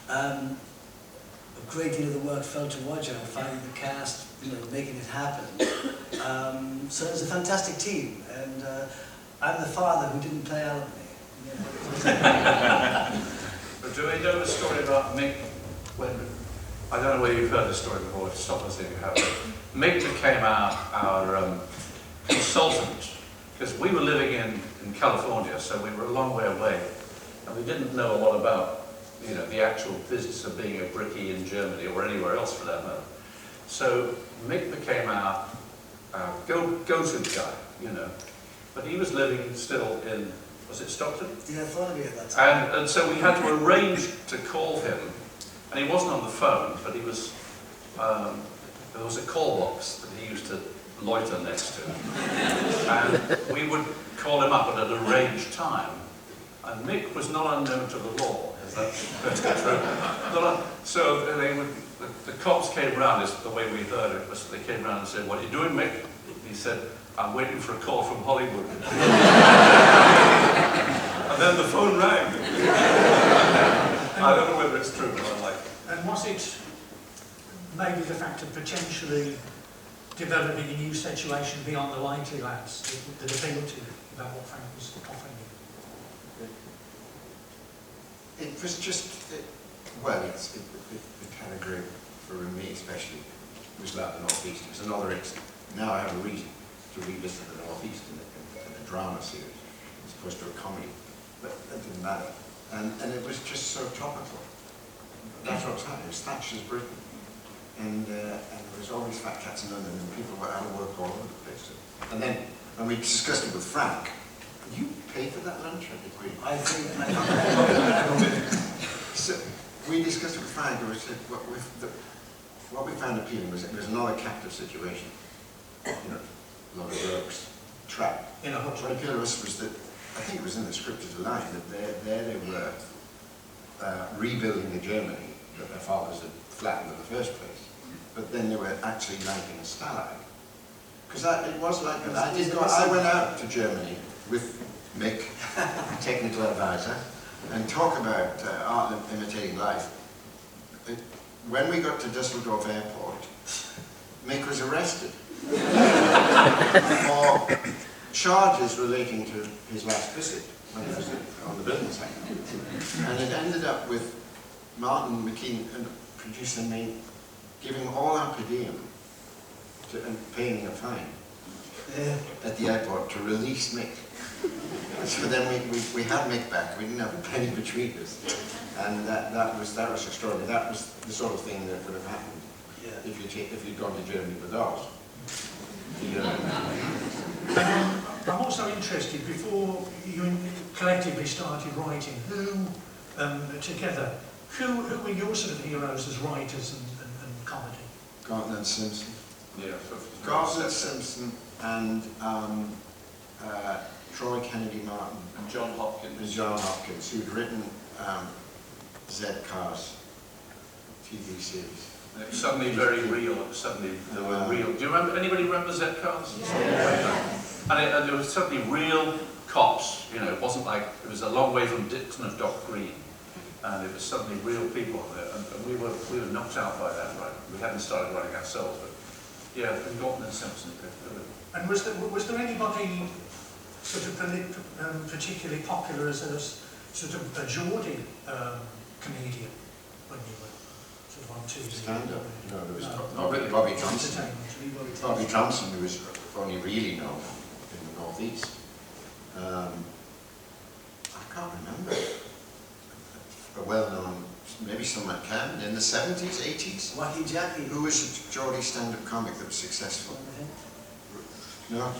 A great deal of the work fell to Roger, finding the cast, making it happen. So it was a fantastic team, and I'm the father who didn't play alimony. But do we know the story about Mick when, I don't know whether you've heard this story before, stop us if you haven't. Mick became our consultant, because we were living in California, so we were a long way away, and we didn't know a lot about the actual business of being a brickie in Germany or anywhere else for that matter. So Mick became our go-to guy, but he was living still in, was it Stockton? Yeah, I thought of it at that time. And so we had to arrange to call him, and he wasn't on the phone, but he was, there was a call box that he used to loiter next to, and we would call him up at an arranged time, and Mick was not unknown to the law. That's true. So the cops came round, is the way we heard it, was they came round and said, what are you doing, Mick? He said, I'm waiting for a call from Hollywood. And then the phone rang. I don't know whether it's true, but I like it. And was it maybe the fact of potentially developing a new situation beyond the likely lads that appealed to you about what Frank was offering you? It was just, the category for me especially was about the North East. It was another, now I have a reason to revisit the North East in the drama series. It's opposed to a comedy, but that didn't matter. And it was just so topical. That's what was happening. It was Thatcher's Britain. And there was always fat cats in London, and people were out of work all over the place. And then, when we discussed it with Frank, you pay for that lunch, or did we? I think So, we discussed it with Frank, and we said, what we found appealing was it was another captive situation. You know, a lot of blokes trapped. In a hot What appealed to us was that, I think it was in the script as a line, that there they were rebuilding the Germany that their fathers had flattened in the first place. But then they were actually lighting a stalag. Because it was like, I went out to Germany with Mick, technical advisor, and talk about art imitating life. When we got to Düsseldorf airport, Mick was arrested for charges relating to his last visit when he was on the building site. And it ended up with Martin McKean and producer me giving all our per diem and paying a fine at the airport to release Mick. So then we had Mick back. We didn't have a penny between us, and that was extraordinary. That was the sort of thing that would have happened if you'd gone to Germany with us. I'm also interested, before you collectively started writing, together, who were your sort of heroes as writers and comedy? Gartner Simpson. Yeah. Gartner Simpson and Troy Kennedy Martin. And John Hopkins. And John Hopkins, who'd written Z Cars TV series. And it was suddenly very real. Suddenly they were real. Do you remember? Anybody remember Z Cars? Yeah. And it was suddenly real cops. You know, it wasn't like it was a long way from Dixon of Dock Green, and it was suddenly real people on there. And we were knocked out by that. Right? We hadn't started writing ourselves, but yeah, and Gorton and Simpson. And was there anybody sort of particularly popular as a sort of a Geordie comedian when you were sort of on TV? Stand-up? No, there was Bobby Johnson. Bobby Johnson, who was only really known in the North East. I can't remember. A well-known, maybe someone can, in the 70s, 80s. Wacky Jackie. Who was a Geordie stand-up comic that was successful? No?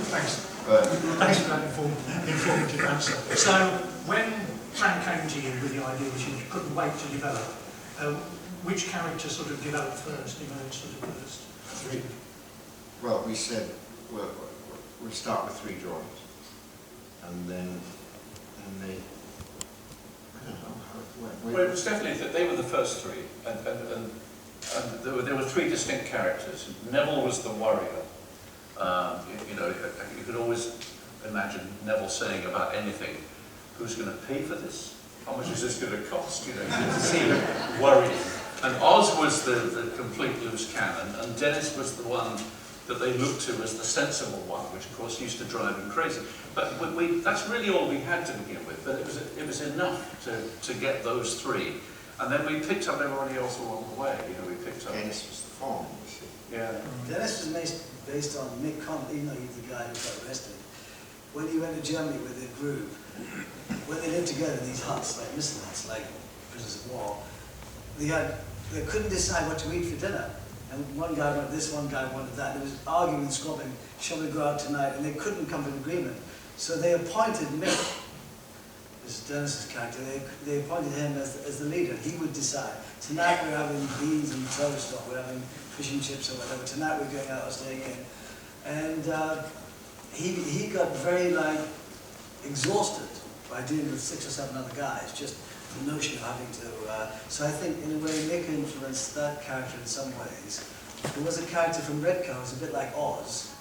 Thanks. Thanks for that informative answer. So, when Frank came to you with the idea which you couldn't wait to develop, which character sort of developed first, emerged sort of first? Three. Well, we said, we'll start with three Geordies. And they, I don't know how it went. Well, it was definitely that they were the first three, and there were three distinct characters. Neville was the warrior. You know, you could always imagine Neville saying about anything, who's going to pay for this? How much is this going to cost? You know, you could see him worrying. And Oz was the complete loose cannon, and Dennis was the one that they looked to as the sensible one, which of course used to drive him crazy. But that's really all we had to begin with, but it was enough to get those three. And then we picked up everybody else along the way. You know, we picked up... Dennis was the form, you see. Yeah. Dennis was based on Mick Conley, you know, he's the guy who got arrested. When he went to Germany with the group, when they lived together in these huts, like mission huts, like prisoners of war, they couldn't decide what to eat for dinner. And one guy wanted this, one guy wanted that. There was arguing and squabbling, shall we go out tonight? And they couldn't come to an agreement. So they appointed Mick, this is Dennis's character, they appointed him as the leader. He would decide. Tonight we're having beans and toast, or we're having fish and chips or whatever. Tonight we're going out or staying in. And he got very exhausted by dealing with 6 or 7 other guys, just the notion of having to... so I think in a way Mick influenced that character in some ways. There was a character from Redcar who was a bit like Oz,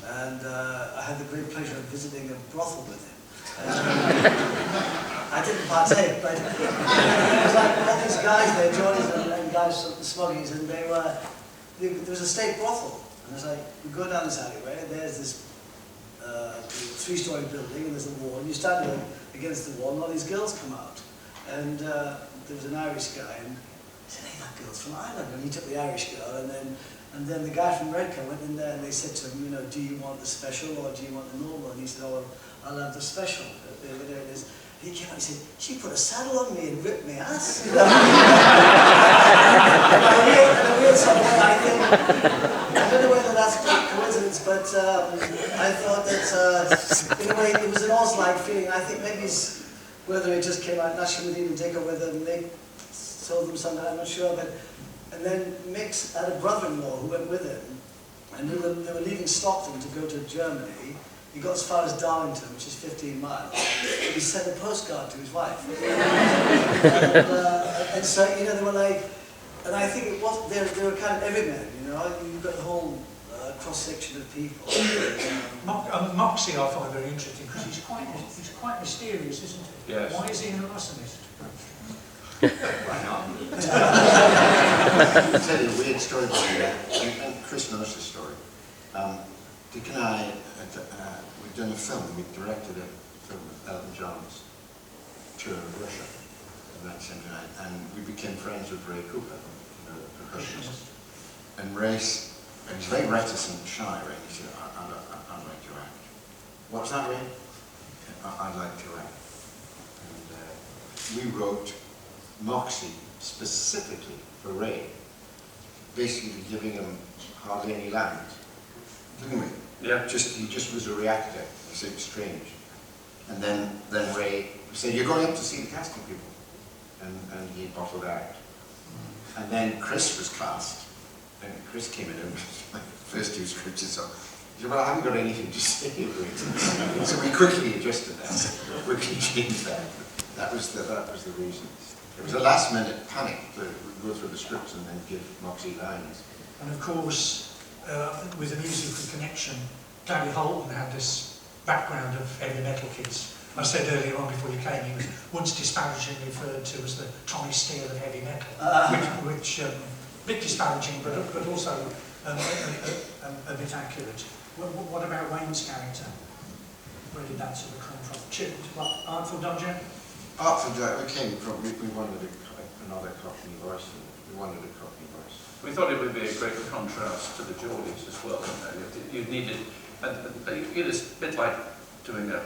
and I had the great pleasure of visiting a brothel with him. I didn't partake, but there was like all these guys there, Geordies and guys from the smugglers, and there was a state brothel. And it's like, we go down this alleyway, and there's this 3-story building, and there's a wall, and you stand against the wall, and all these girls come out. And there was an Irish guy, and he said, hey, that girl's from Ireland. And he took the Irish girl, and then And then the guy from Redcar went in there and they said to him, you know, do you want the special or do you want the normal? And he said, oh, I'll have the special. Whatever it is. And he came out and he said, she put a saddle on me and ripped me ass. In a weird sort of way, I think, I don't know whether that's a coincidence, but I thought that in a way it was an Oz-like feeling. I think maybe it's whether it just came out naturally with Ian Dick or whether Mick told them something, I'm not sure. But and then Mick had a brother-in-law who went with him, and they were leaving Stockton to go to Germany. He got as far as Darlington, which is 15 miles. He sent a postcard to his wife. And so, you know, they were like, and I think it was, they were kind of everymen, you know, you've got the whole cross-section of people. Moxie I find very interesting because he's quite mysterious, isn't he? Yes. Why is he an arsonist? Why not? I'll tell you a weird story about that, and Chris knows the story. Dick and I, we'd done a film, we directed a film with Elton John's tour of Russia in 1979, and we became friends with Ray Cooper, the percussionist. And Ray, he was very reticent and shy, Ray. He said, I'd like to act. What's that, Ray? I'd like to act. And we wrote Moxie specifically for Ray, basically giving him hardly any lines, didn't we? Yeah. He just was a reactor. It seemed strange. And then Ray said, you're going up to see the casting people. And he bottled out. And then Chris was cast. And Chris came in and was my first two scripts. So he said, well, I haven't got anything to say. So we quickly adjusted that. Quickly changed that. That was the reason. It was a last minute panic to go through the scripts and then give Moxie lines. And of course, with the musical connection, Gary Holton had this background of heavy metal kids. I said earlier on before you came, he was once disparagingly referred to as the Tommy Steele of heavy metal, which a bit disparaging, but also a bit accurate. What about Wayne's character? Where did that sort of come from? Artful Dodger? Artful Dodger, we came from, we wanted another Cockney voice, and we wanted a Cockney voice. We thought it would be a great contrast to the Geordies as well. You needed, it's a bit like doing a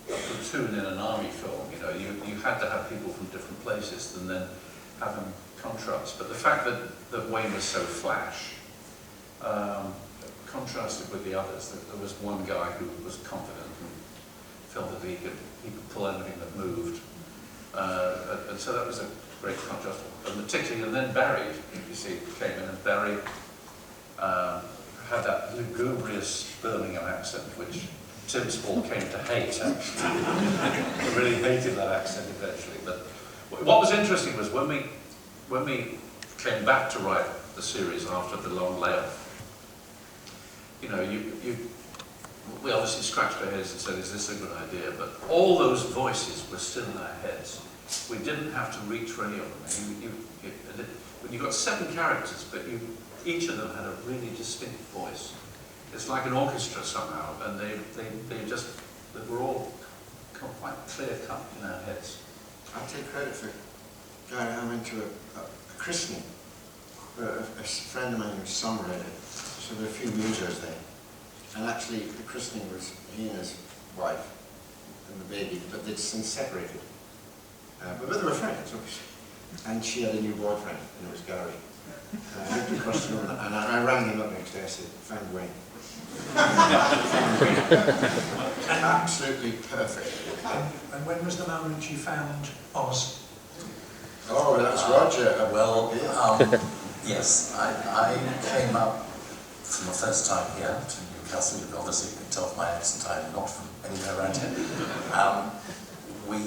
platoon in an army film. You know, you had to have people from different places and then have them contrast. But the fact that Wayne was so flash contrasted with the others. There was one guy who was confident and felt that he could pull anything that moved, and so that was a great contrast. And particularly, and then Barry, you see, came in, and Barry had that lugubrious Birmingham accent, which Tim Spall came to hate, actually. He really hated that accent eventually. But what was interesting was when we came back to write the series after the long layoff, you know, we obviously scratched our heads and said, is this a good idea? But all those voices were still in our heads. We didn't have to reach for any of them. When you got 7 characters, but each of them had a really distinct voice. It's like an orchestra somehow, and they were all quite clear cut in our heads. I'll take credit for Gary. I went to a christening. A friend of mine whose son read it, so there were a few musos there. And actually, the christening was he and his wife and the baby, but they'd since separated. But they were friends, obviously. And she had a new boyfriend, and it was Gary. I looked across the room, and I rang him up next day. I said, "Found Wayne." Absolutely perfect. And when was the moment you found Oz? Oh, that's Roger. Well, yes, I came up from the first time here to Newcastle. You obviously can tell from my accent I'm not from anywhere around here. We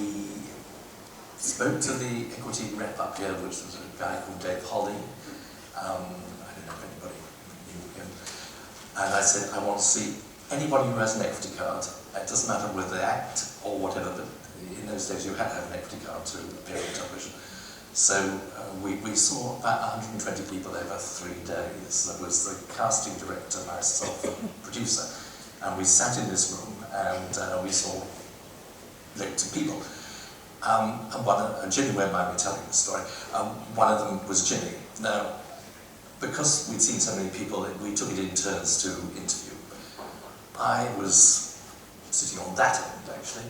spoke to the equity rep up here, which was a guy called Dave Holly. I don't know if anybody knew him. And I said, I want to see anybody who has an equity card. It doesn't matter whether they act or whatever, but in those days you had to have an equity card to appear on television. So we saw about 120 people over 3 days. There was the casting director, myself, and producer. And we sat in this room and we saw loads of people. And Ginny won't mind me telling the story. One of them was Ginny. Now, because we'd seen so many people, we took it in turns to interview. I was sitting on that end, actually,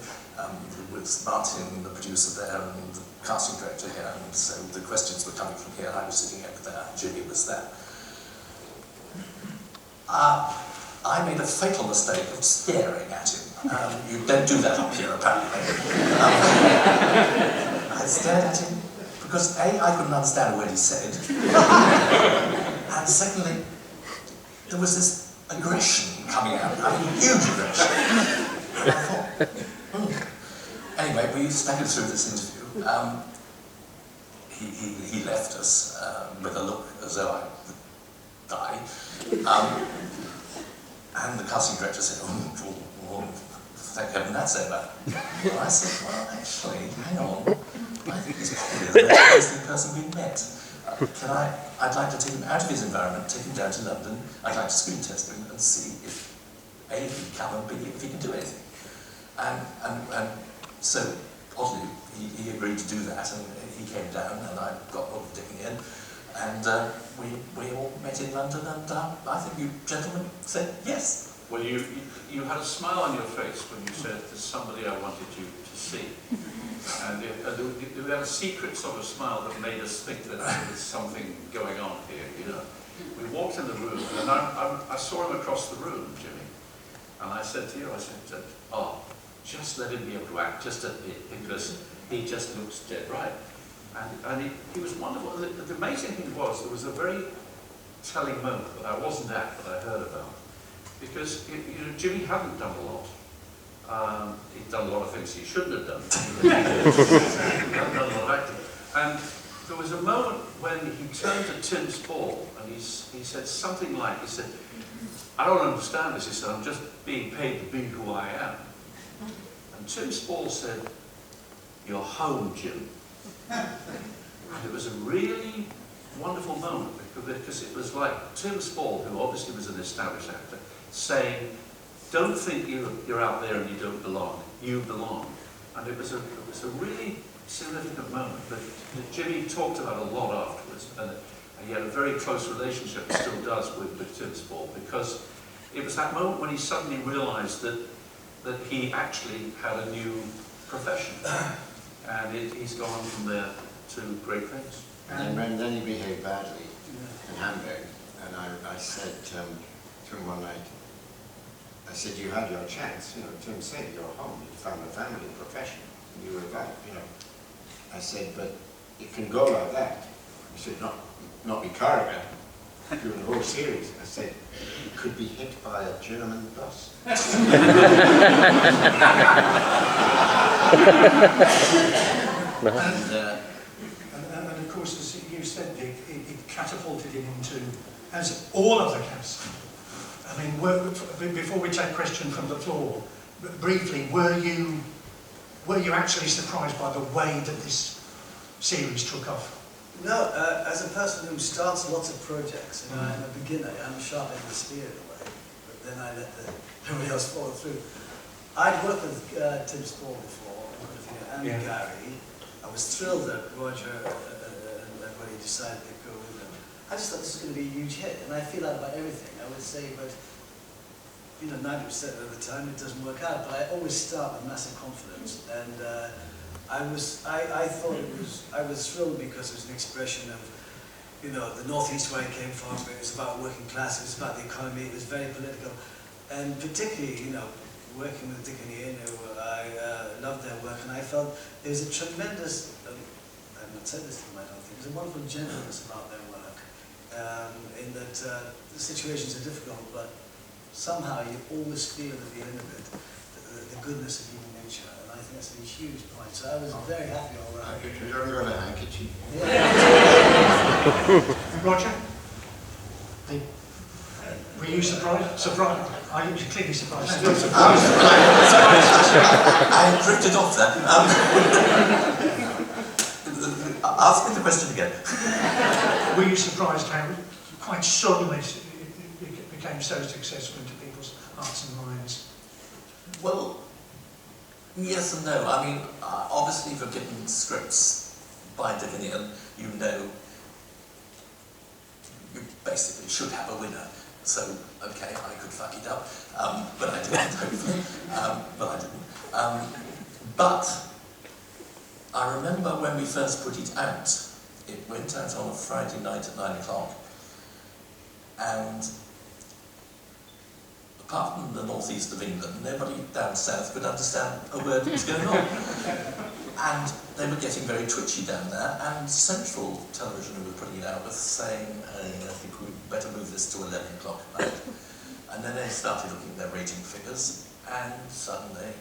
with Martin, the producer there, and the casting director here, and so the questions were coming from here, I was sitting over there, Jimmy was there. I made a fatal mistake of staring at him. You don't do that up here, apparently. I stared at him because A, I couldn't understand a word he said, and secondly, there was this aggression coming out, I mean, huge aggression. And I thought, Anyway, we staggered through this interview. He left us with a look as though I would die. And the casting director said, oh, thank heaven that's over. And I said, well, actually, hang on. I think he's probably the most interesting person we've met. I'd like to take him out of his environment, take him down to London. I'd like to screen test him and see if A, he can come, and B, if he can do anything. And so, oddly, he agreed to do that, and he came down, and I got hold of Dickie in, and we all met in London, and I think you gentlemen said yes. Well, you had a smile on your face when you said, there's somebody I wanted you to see. And you had a secret sort of smile that made us think that there was something going on here, you know. We walked in the room, and I saw him across the room, Jimmy, and I said to you, I said, oh, just let him be able to act just a bit, because he just looks dead right. And he was wonderful. The amazing thing was, there was a very telling moment that I wasn't at, but I heard about. Because, you know, Jimmy hadn't done a lot. He'd done a lot of things he shouldn't have done. He hadn't done a lot of acting. And there was a moment when he turned to Tim Spall, and he said something like, he said, I don't understand this. He said, I'm just being paid to be who I am. And Tim Spall said, you're home, Jim. And it was a really wonderful moment, because it was like Tim Spall, who obviously was an established actor, saying, don't think you're out there and you don't belong. You belong. And it was a really significant moment that Jimmy talked about a lot afterwards, and he had a very close relationship, and still does, with Tim Spall, because it was that moment when he suddenly realised that he actually had a new profession, and he's gone from there to great things. And then he behaved badly in Hamburg, and I said to him one night, I said, you had your chance, you know, Tim said, you're home, you found a family, profession, and you were that, you know. I said, but it can go like that. He said, not be Carragher, during the whole series. I said, you could be hit by a German bus. And of course, as you said, Dick, it catapulted him into, as all of the cast. I mean, before we take a question from the floor, briefly, were you actually surprised by the way that this series took off? No, as a person who starts lots of projects, you know, I'm a beginner, I'm sharp in the spear in a way, but then I let everybody else follow through. I'd worked with Tim Spall before, and Gary. I was thrilled that Roger and everybody decided to go with him. I just thought this was going to be a huge hit, and I feel that about everything. I would say, but you know, 90% of the time it doesn't work out. But I always start with massive confidence, and I was thrilled because it was an expression of, you know, the northeast where I came from. It was about working class. It was about the economy. It was very political, and particularly, you know, working with Dick and Ian, who I loved their work, and I felt there was a tremendous, I've not said this to them, I don't think, there's a wonderful gentleness about their work, in that the situations are difficult, but somehow you always feel at the end of it the goodness of human nature, and I think that's a huge point. So I was very happy all around. You don't got a handkerchief. Yeah. Roger? Were you surprised? Surprised? Are you clearly surprised? Still surprised. I drifted off there. Ask me the question again. Were you surprised how quite suddenly it became so successful into people's hearts and minds? Well, yes and no. I mean, obviously for given scripts by Dick and Ian, you know, you basically should have a winner. So, okay, I could fuck it up, but I didn't, hopefully, but I didn't. But I remember when we first put it went out on a Friday night at 9 o'clock, and apart from the northeast of England, nobody down south could understand a word that was going on. And they were getting very twitchy down there, and Central Television, who were putting it out, was saying, I think we'd better move this to 11 o'clock at night. And then they started looking at their rating figures, and suddenly,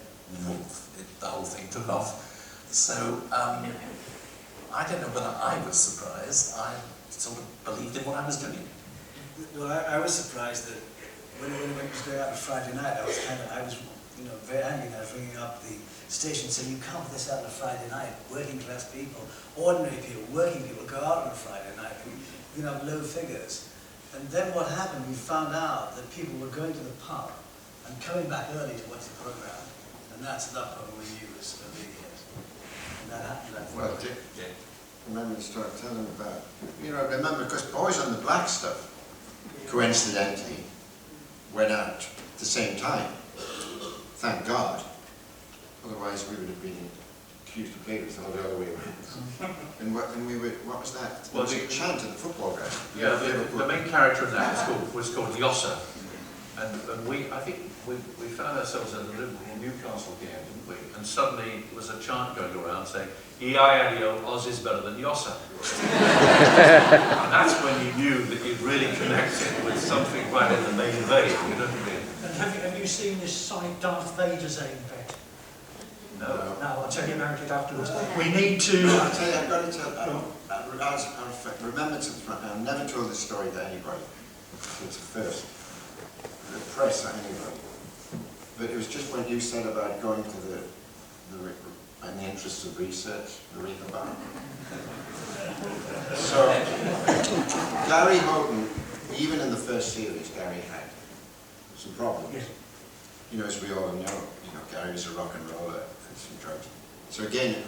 woof, the whole thing took off. So, I don't know whether I was surprised. I sort of believed in what I was doing. Well, I was surprised that when it was going out on Friday night, I was very angry. I was ringing up the station saying, you can't put this out on a Friday night. Working class people, ordinary people, working people go out on a Friday night. We have low figures. And then what happened, we found out that people were going to the pub and coming back early to watch the programme. And that's at that point we knew it was a big hit. And that happened. Well, remember to start telling about, remember, because Boys on the Black stuff, coincidentally, went out at the same time. Thank God. Otherwise we would have been accused of plagiarism all the other way around. And what was that? Well, was it a chant at the football ground? Yeah, the main character in that was called Yossa. And I think we found ourselves at a Liverpool Newcastle game, didn't we? And suddenly there was a chant going around saying, E-I-N-E-O, Oz is better than Yossa. And that's when you knew that you'd really connected with something right in the main vein, you know what I mean? And have you seen this site, Darth Vader's Aim Pet? No. No, I'll tell you about it afterwards. We need to... I'll tell you, I've got to tell, I remember to the front, I've never told this story to anybody. It's a first. The press or anybody. But it was just when you said about going to in the interests of research, the Reaper Bar. So, Gary Houghton, even in the first series, Gary had some problems. Yes. As we all know, Gary was a rock and roller and some drugs. So again,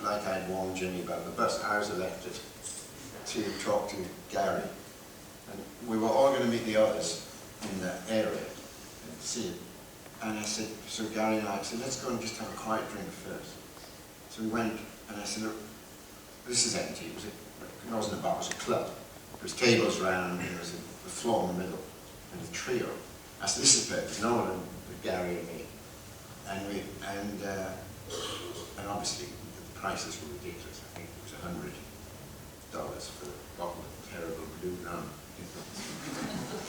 like I'd warned Jimmy about the bus, I was elected to talk to Gary. And we were all going to meet the others in that area and see it. And I said, so Gary and I said, let's go and just have a quiet drink first. So we went, and I said, look, this is empty. It wasn't a bar, it was a club. There was tables round, and there was a floor in the middle, and a trio. I said, this is perfect. There's no one but Gary and me. And obviously the prices were ridiculous. I think it was $100 for a bottle of terrible blue rum.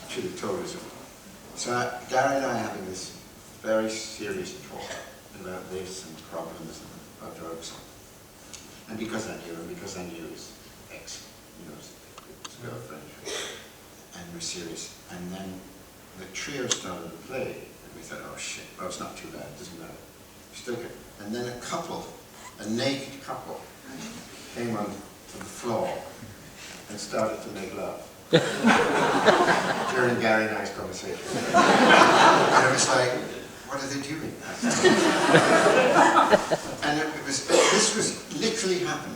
Should have told us. So Gary and I are having this very serious talk about this and problems and about drugs. And because I knew his ex, his girlfriend, and we're serious. And then the trio started to play, and we thought, oh shit, well it's not too bad, it doesn't matter. Still good. And then a naked couple, came onto the floor and started to make love. During Gary and I's conversation. And it was like, what are they doing? And this was literally happened.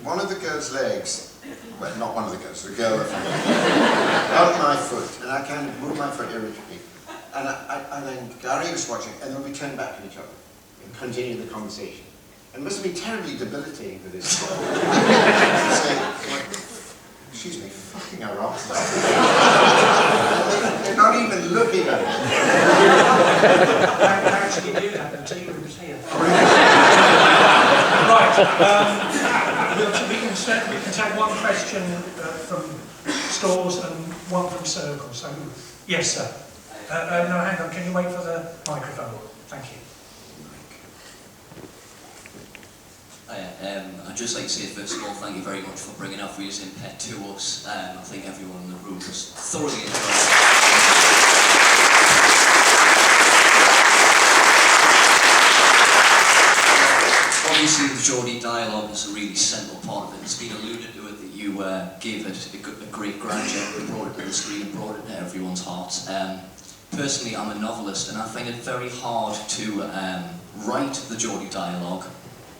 One of the girl's legs, well, not one of the girls, the girl on my foot, and I kind of moved my foot irritably. And then Gary was watching, and then we turned back to each other and continued the conversation. It must have been terribly debilitating for this. Excuse me, fucking her off. They're not even looking at me. I actually do that until you was here. Right. We can take one question from stores and one from circles. So, yes, sir. No, hang on. Can you wait for the microphone? Thank you. I'd just like to say, first of all, thank you very much for bringing Auf Wiedersehen Pet to us. I think everyone in the room was thoroughly enjoying it. Obviously, the Geordie dialogue is a really central part of it. It's been alluded to it that you gave it a great grandeur, and brought it to the screen and brought it to everyone's hearts. Personally, I'm a novelist, and I find it very hard to write the Geordie dialogue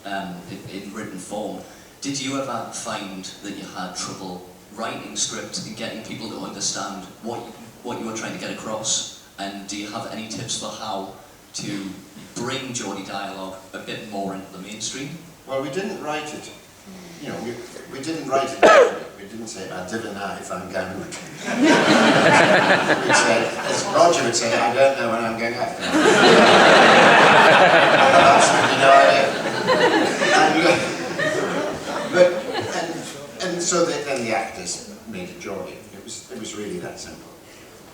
in written form. Did you ever find that you had trouble writing script and getting people to understand what you were trying to get across? And do you have any tips for how to bring Geordie dialogue a bit more into the mainstream? Well, we didn't write it. You know, we didn't write it literally. We didn't say, I didn't know if I'm going to. We'd say, as Roger would say, I don't know when I'm going after. I have absolutely no idea. And so then the actors made it Geordie. It was really that simple.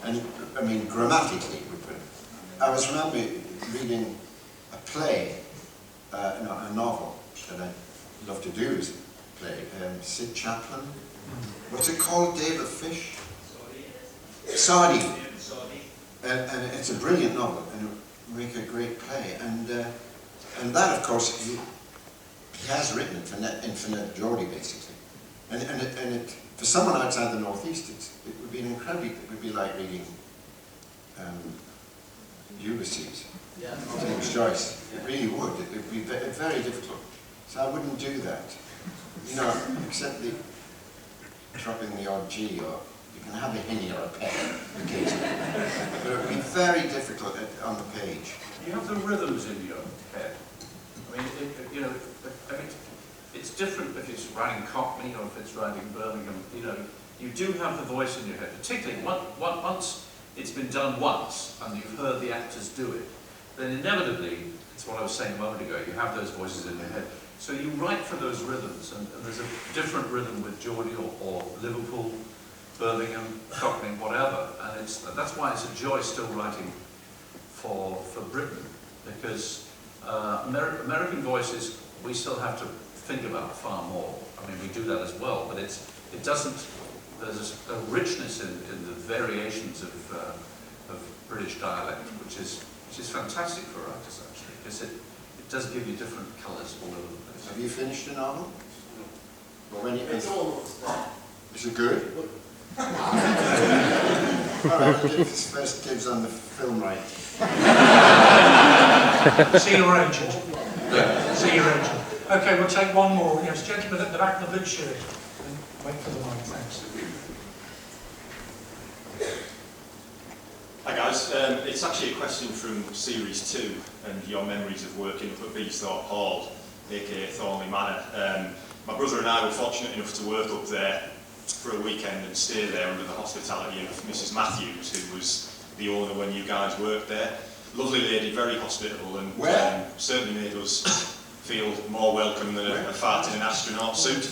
And I mean, grammatically, I was remember reading a play, a novel that I love to do is play, Sid Chaplin. What's it called? David Fish? Sardine. And it's a brilliant novel, and it will make a great play. And that, of course, he has written it for Geordie, basically. And for someone outside the Northeast, it would be incredibly. It would be like reading Ulysses. Yeah. James Joyce. It really would. It would be very difficult. So I wouldn't do that. You know, except dropping the odd G, or you can have a hinny or a peck occasionally. But it would be very difficult on the page. You have the rhythms in your head. I mean, you know, it's different if it's writing Cockney or if it's writing Birmingham. You know, you do have the voice in your head, particularly once it's been done once and you've heard the actors do it, then inevitably, it's what I was saying a moment ago, you have those voices in your head. So you write for those rhythms, and there's a different rhythm with Geordie or Liverpool, Birmingham, Cockney, whatever, and that's why it's a joy still writing for Britain, because American voices we still have to think about far more. I mean, we do that as well, but it doesn't. There's a richness in the variations of British dialect, which is fantastic for writers actually, because it does give you different colours all over the place. Have you finished a novel? Well, It's almost there. Is it good? All right, I'll give his first dibs on the film right. See your agent. See your agent. Okay, we'll take one more. Yes, gentleman at the back of the blue shirt. Wait for the mic, thanks. Hi guys, it's actually a question from Series 2 and your memories of working up at Beesthorpe Hall, aka Thornley Manor. My brother and I were fortunate enough to work up there for a weekend and stay there under the hospitality of Mrs. Matthews, who was the owner when you guys worked there. Lovely lady, very hospitable, and certainly made us feel more welcome than a fart in an astronaut suit.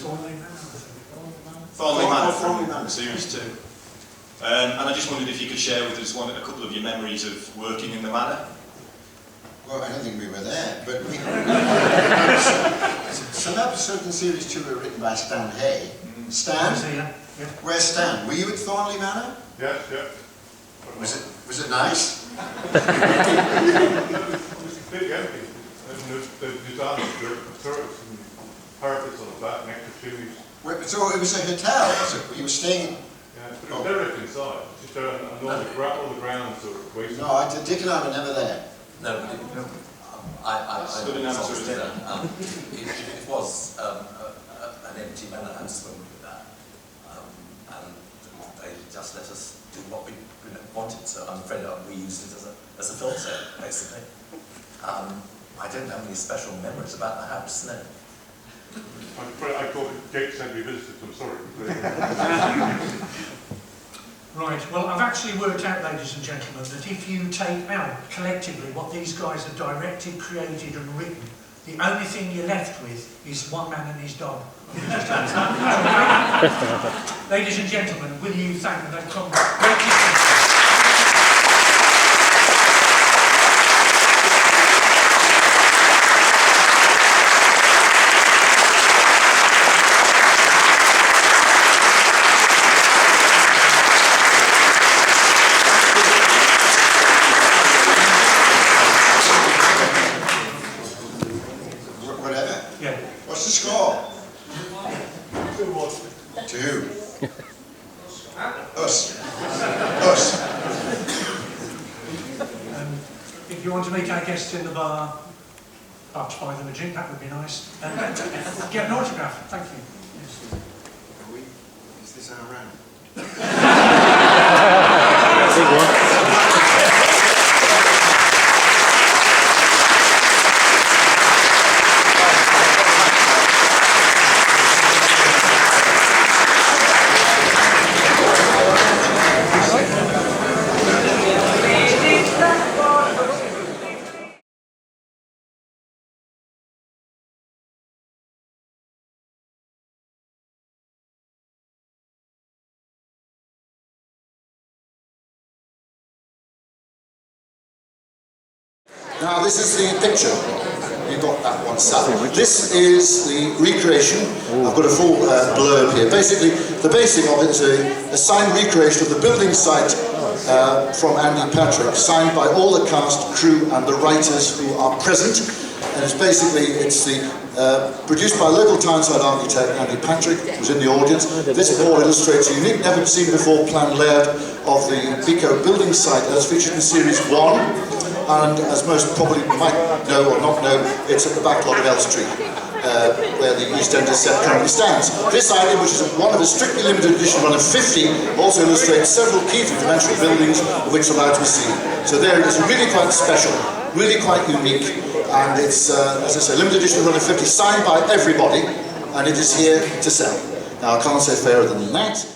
Thornley Manor from Series 2. And I just wondered if you could share with us a couple of your memories of working in the manor. Well, I don't think we were there, but some episodes in Series 2 were written by Stan Hay. Stan? Yeah. Where's Stan? Were you at Thornley Manor? Yeah. Was it nice? It was completely empty. And the design of the turrets and parapets on the back and extra chimneys. So it was a hotel, was it? Where you were staying? Yeah, but it was derelict inside. It's just all the grounds are wasted. No, Dick and I were never there. No, I was there. It was an empty manor house when we were there, and they just let us do what we wanted. So I'm afraid we used it as a film set, basically. I don't have any special memories about the house, no. I called it Gateshead Revisited, I'm sorry. Right, well, I've actually worked out, ladies and gentlemen, that if you take out collectively what these guys have directed, created and written, the only thing you're left with is one man and his dog. Ladies and gentlemen, will you thank them? They've come great. What's the score? 2. Us. If you want to meet our guests in the bar, perhaps buy them a drink, that would be nice. And get an autograph, thank you. Yes. Is this our Big one. Now this is the picture. You got that one set. This is the recreation. I've got a full blurb here. Basically, the basic of it is a signed recreation of the building site from Andy Patrick, signed by all the cast, crew, and the writers who are present. And it's produced by local Tyneside architect Andy Patrick, who's in the audience. This board illustrates a unique, never seen before planned layout of the Pico building site as featured in Series 1. And as most probably might know or not know, it's at the back lot of Elstree, where the East End set currently stands. This item, which is one of a strictly limited edition run of 50, also illustrates several key three-dimensional buildings of which are allowed to be seen. So there it is, really quite special, really quite unique, and it's, as I say, limited edition run of 50, signed by everybody, and it is here to sell. Now I can't say fairer than that.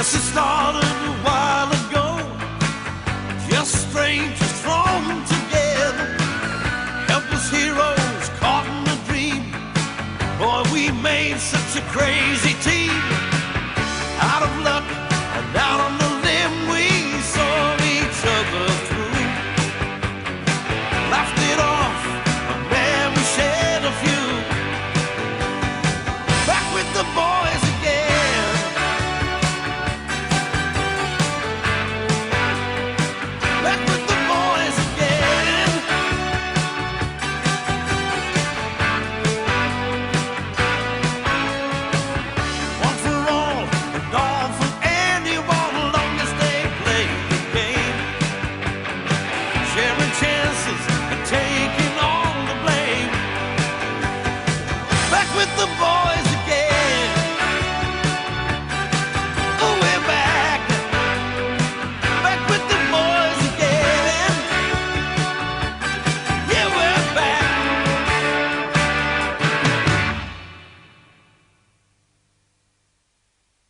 Yes, it started